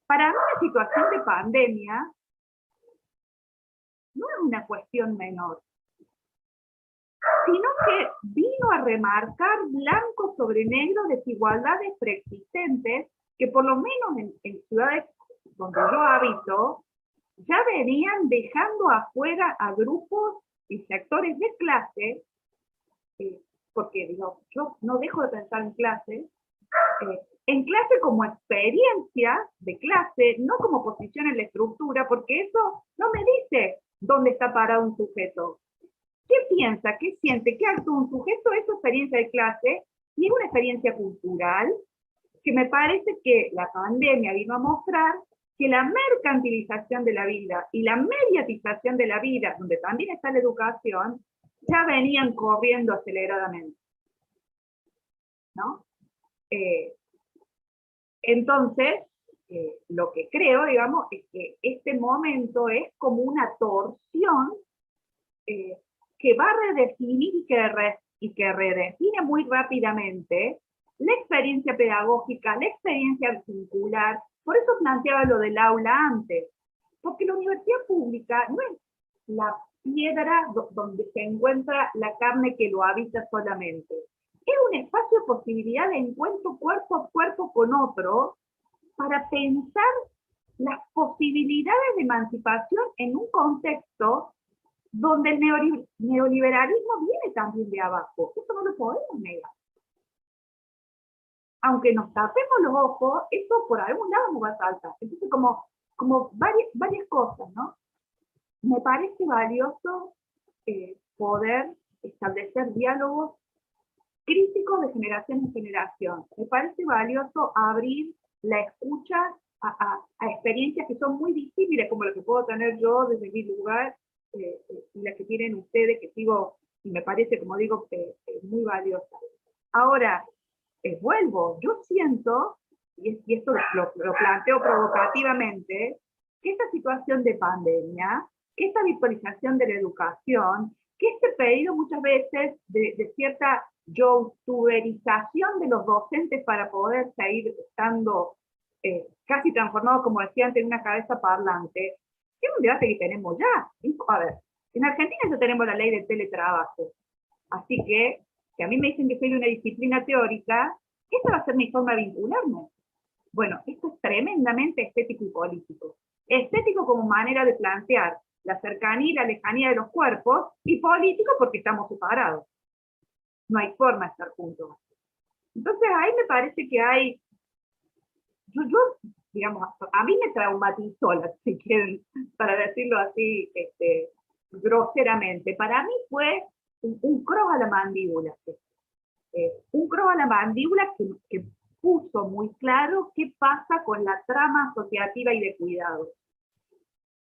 S3: para una situación de pandemia, no es una cuestión menor, sino que vino a remarcar blanco sobre negro desigualdades preexistentes que por lo menos en ciudades donde yo habito, ya venían dejando afuera a grupos y sectores de clase, porque digo, yo no dejo de pensar en clase como experiencia de clase, no como posición en la estructura, porque eso no me dice dónde está parado un sujeto. ¿Qué piensa, qué siente, qué actúa un sujeto? Es su experiencia de clase y es una experiencia cultural que me parece que la pandemia vino a mostrar que la mercantilización de la vida y la mediatización de la vida, donde también está la educación, ya venían corriendo aceleradamente, ¿no? Entonces, lo que creo, digamos, es que este momento es como una torsión que va a redefinir y que redefine muy rápidamente la experiencia pedagógica, la experiencia vincular. Por eso planteaba lo del aula antes, porque la universidad pública no es la piedra donde se encuentra la carne que lo habita solamente. Es un espacio de posibilidad de encuentro cuerpo a cuerpo con otro para pensar las posibilidades de emancipación en un contexto donde el neoliberalismo viene también de abajo. Eso no lo podemos negar. Aunque nos tapemos los ojos, eso por algún lado nos va a saltar. Entonces, como varias cosas, ¿no? Me parece valioso poder establecer diálogos críticos de generación en generación. Me parece valioso abrir la escucha a experiencias que son muy disímiles, como las que puedo tener yo desde mi lugar, y las que tienen ustedes, que sigo, y me parece, como digo, muy valiosa. Ahora, vuelvo, yo siento, y esto lo planteo provocativamente, que esta situación de pandemia, que esta virtualización de la educación, que este pedido muchas veces de cierta youtuberización de los docentes para poder seguir estando casi transformados, como decía antes, en una cabeza parlante, es un debate que tenemos ya. A ver, en Argentina ya tenemos la ley del teletrabajo, así que a mí me dicen que soy de una disciplina teórica, esta va a ser mi forma de vincularme. Bueno, esto es tremendamente estético y político. Estético como manera de plantear la cercanía y la lejanía de los cuerpos, y político porque estamos separados. No hay forma de estar juntos. Entonces ahí me parece que hay, yo digamos, a mí me traumatizó, si quieren, para decirlo así, groseramente. Para mí fue un cross a la mandíbula. Un cross a la mandíbula que puso muy claro qué pasa con la trama asociativa y de cuidado.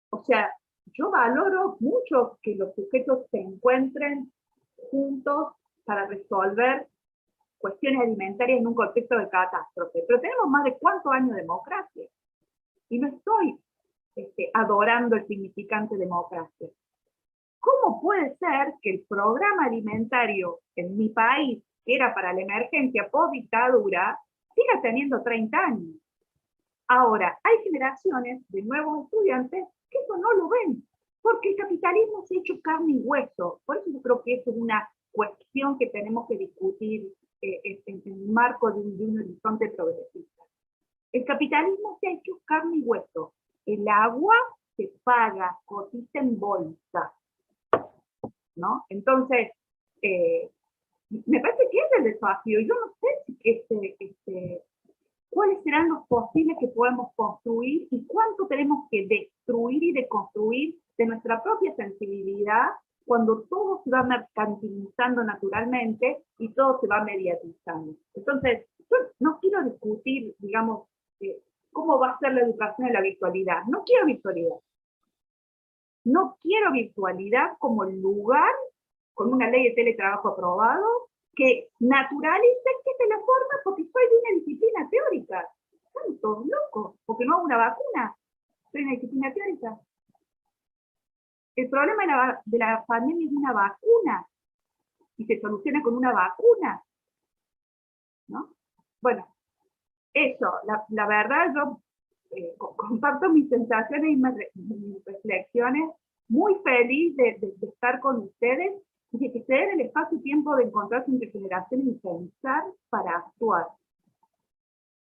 S3: O sea, yo valoro mucho que los sujetos se encuentren juntos para resolver cuestiones alimentarias en un contexto de catástrofe, pero tenemos más de ¿cuántos años de democracia? Y no estoy adorando el significante democracia. ¿Cómo puede ser que el programa alimentario en mi país, que era para la emergencia post-dictadura, siga teniendo 30 años? Ahora, hay generaciones de nuevos estudiantes que eso no lo ven, porque el capitalismo se ha hecho carne y hueso. Por eso yo creo que eso es una cuestión que tenemos que discutir en el marco de un horizonte progresista. El capitalismo se ha hecho carne y hueso. El agua se paga, cotiza en bolsa, ¿no? Entonces, me parece que es el desafío. Yo no sé cuáles serán los posibles que podemos construir y cuánto tenemos que destruir y deconstruir de nuestra propia sensibilidad cuando todo se va mercantilizando naturalmente y todo se va mediatizando. Entonces, yo no quiero discutir, digamos, cómo va a ser la educación en la virtualidad. No quiero virtualidad. No quiero virtualidad como lugar, con una ley de teletrabajo aprobado, que naturalice que esta es la forma porque soy de una disciplina teórica. Están todos locos, porque no hago una vacuna. Soy de una disciplina teórica. El problema de la pandemia es una vacuna, y se soluciona con una vacuna, ¿no? Bueno, eso, la verdad, yo comparto mis sensaciones y mis reflexiones, muy feliz de estar con ustedes, y de que se den el espacio y tiempo de encontrarse entre generaciones y pensar para actuar.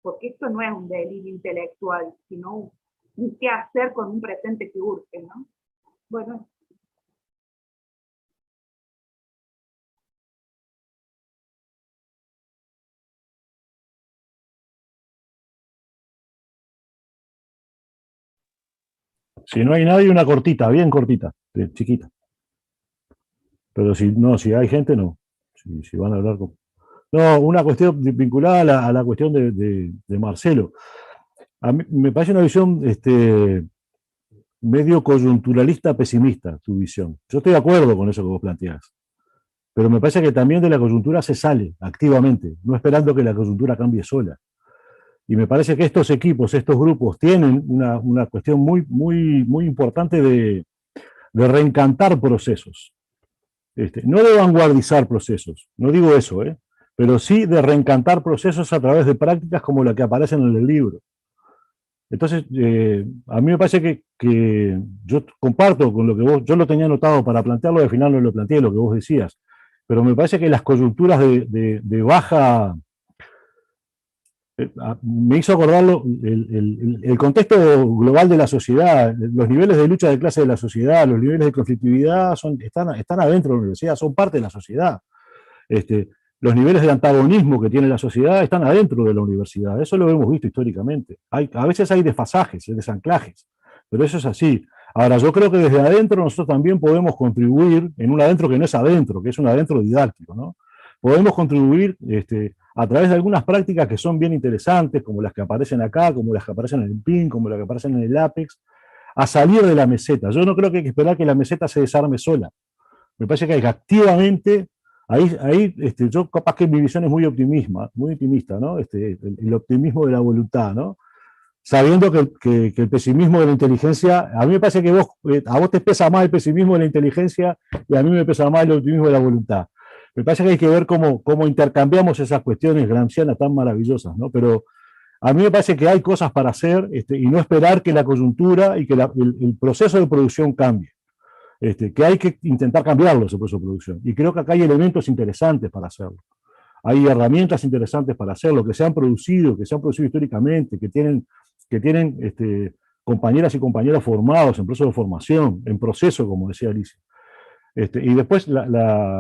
S3: Porque esto no es un delirio intelectual, sino ni qué hacer con un presente que urge, ¿no? Bueno.
S4: Si no hay nadie, una cortita, bien cortita, chiquita. Pero si no, si hay gente, no. Si van a hablar con... No, una cuestión vinculada a la cuestión de Marcelo. A mí me parece una visión medio coyunturalista pesimista, tu visión. Yo estoy de acuerdo con eso que vos planteás. Pero me parece que también de la coyuntura se sale activamente, no esperando que la coyuntura cambie sola. Y me parece que estos equipos, estos grupos, tienen una cuestión muy importante de reencantar procesos. No de vanguardizar procesos, no digo eso, pero sí de reencantar procesos a través de prácticas como la que aparecen en el libro. Entonces, a mí me parece que yo comparto con lo que vos, yo lo tenía anotado para plantearlo, al final no lo planteé, lo que vos decías, pero me parece que las coyunturas de baja, me hizo acordarlo, el contexto global de la sociedad, los niveles de lucha de clase de la sociedad, los niveles de conflictividad están adentro de la universidad, son parte de la sociedad. Los niveles de antagonismo que tiene la sociedad están adentro de la universidad, eso lo hemos visto históricamente. A veces hay desfasajes, desanclajes, pero eso es así. Ahora, yo creo que desde adentro nosotros también podemos contribuir, en un adentro que no es adentro, que es un adentro didáctico, ¿no? Podemos contribuir a través de algunas prácticas que son bien interesantes, como las que aparecen acá, como las que aparecen en el PIN, como las que aparecen en el APEX, a salir de la meseta. Yo no creo que hay que esperar que la meseta se desarme sola. Me parece que hay que activamente, yo capaz que mi visión es muy optimista, ¿no? El optimismo de la voluntad, ¿no? Sabiendo que el pesimismo de la inteligencia, a mí me parece que a vos te pesa más el pesimismo de la inteligencia y a mí me pesa más el optimismo de la voluntad. Me parece que hay que ver cómo intercambiamos esas cuestiones gramscianas tan maravillosas, ¿no? Pero a mí me parece que hay cosas para hacer y no esperar que la coyuntura y que el proceso de producción cambie. Que hay que intentar cambiarlo ese proceso de producción. Y creo que acá hay elementos interesantes para hacerlo. Hay herramientas interesantes para hacerlo, que se han producido históricamente, que tienen compañeras y compañeros formados en proceso de formación, en proceso, como decía Alicia. Y después,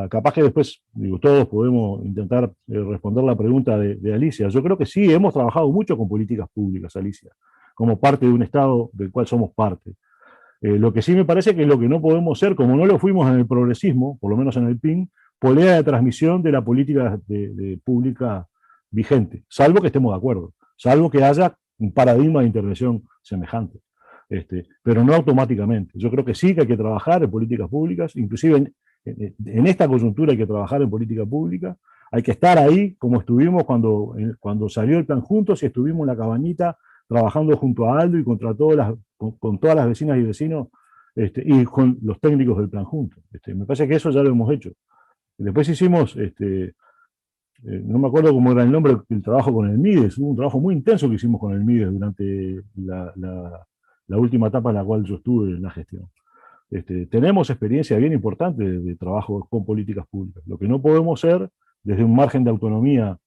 S4: capaz que después, todos podemos intentar responder la pregunta de Alicia. Yo creo que sí, hemos trabajado mucho con políticas públicas, Alicia, como parte de un Estado del cual somos parte. Lo que sí me parece que lo que no podemos ser, como no lo fuimos en el progresismo, por lo menos en el PIN, polea de transmisión de la política pública vigente, salvo que estemos de acuerdo, salvo que haya un paradigma de intervención semejante, pero no automáticamente. Yo creo que sí que hay que trabajar en políticas públicas, inclusive en esta coyuntura hay que trabajar en política pública, hay que estar ahí como estuvimos cuando salió el plan Juntos y estuvimos en la cabañita trabajando junto a Aldo y con todas las vecinas y vecinos y con los técnicos del plan Juntos. Me parece que eso ya lo hemos hecho. Después hicimos, no me acuerdo cómo era el nombre del trabajo con el MIDES, hubo un trabajo muy intenso que hicimos con el MIDES durante la última etapa en la cual yo estuve en la gestión. Tenemos experiencia bien importante de trabajo con políticas públicas. Lo que no podemos ser, desde un margen de autonomía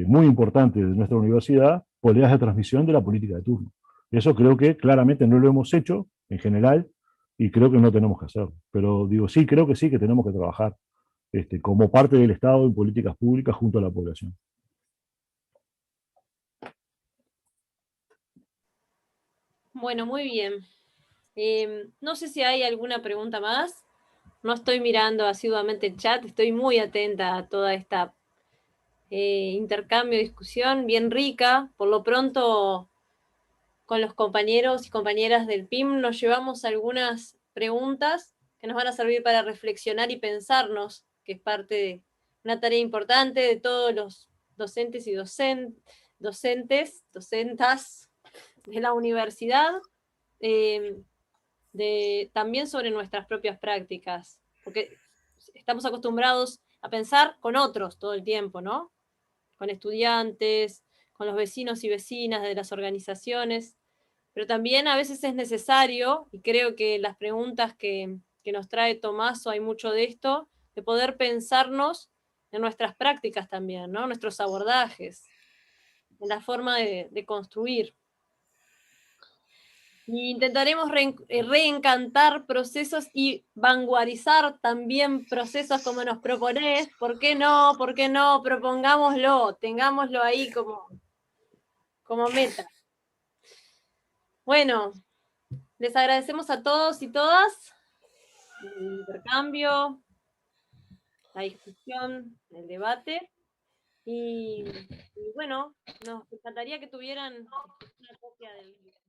S4: muy importante de nuestra universidad, poleas de transmisión de la política de turno. Eso creo que claramente no lo hemos hecho en general y creo que no tenemos que hacerlo. Pero digo, sí, creo que sí que tenemos que trabajar como parte del Estado en políticas públicas junto a la población.
S1: Bueno, muy bien. No sé si hay alguna pregunta más. No estoy mirando asiduamente el chat, estoy muy atenta a toda esta intercambio, discusión, bien rica. Por lo pronto, con los compañeros y compañeras del PIM nos llevamos algunas preguntas que nos van a servir para reflexionar y pensarnos, que es parte de una tarea importante de todos los docentes y docentas de la universidad, también sobre nuestras propias prácticas, porque estamos acostumbrados a pensar con otros todo el tiempo, ¿no? Con estudiantes, con los vecinos y vecinas de las organizaciones, pero también a veces es necesario, y creo que las preguntas que nos trae Tommaso hay mucho de esto, de poder pensarnos en nuestras prácticas también, ¿no? Nuestros abordajes, en la forma de construir. Y intentaremos reencantar procesos y vanguardizar también procesos como nos proponés. ¿Por qué no? ¿Por qué no? Propongámoslo, tengámoslo ahí como meta. Bueno, les agradecemos a todos y todas el intercambio, la discusión, el debate. Y bueno, nos encantaría que tuvieran una copia del libro.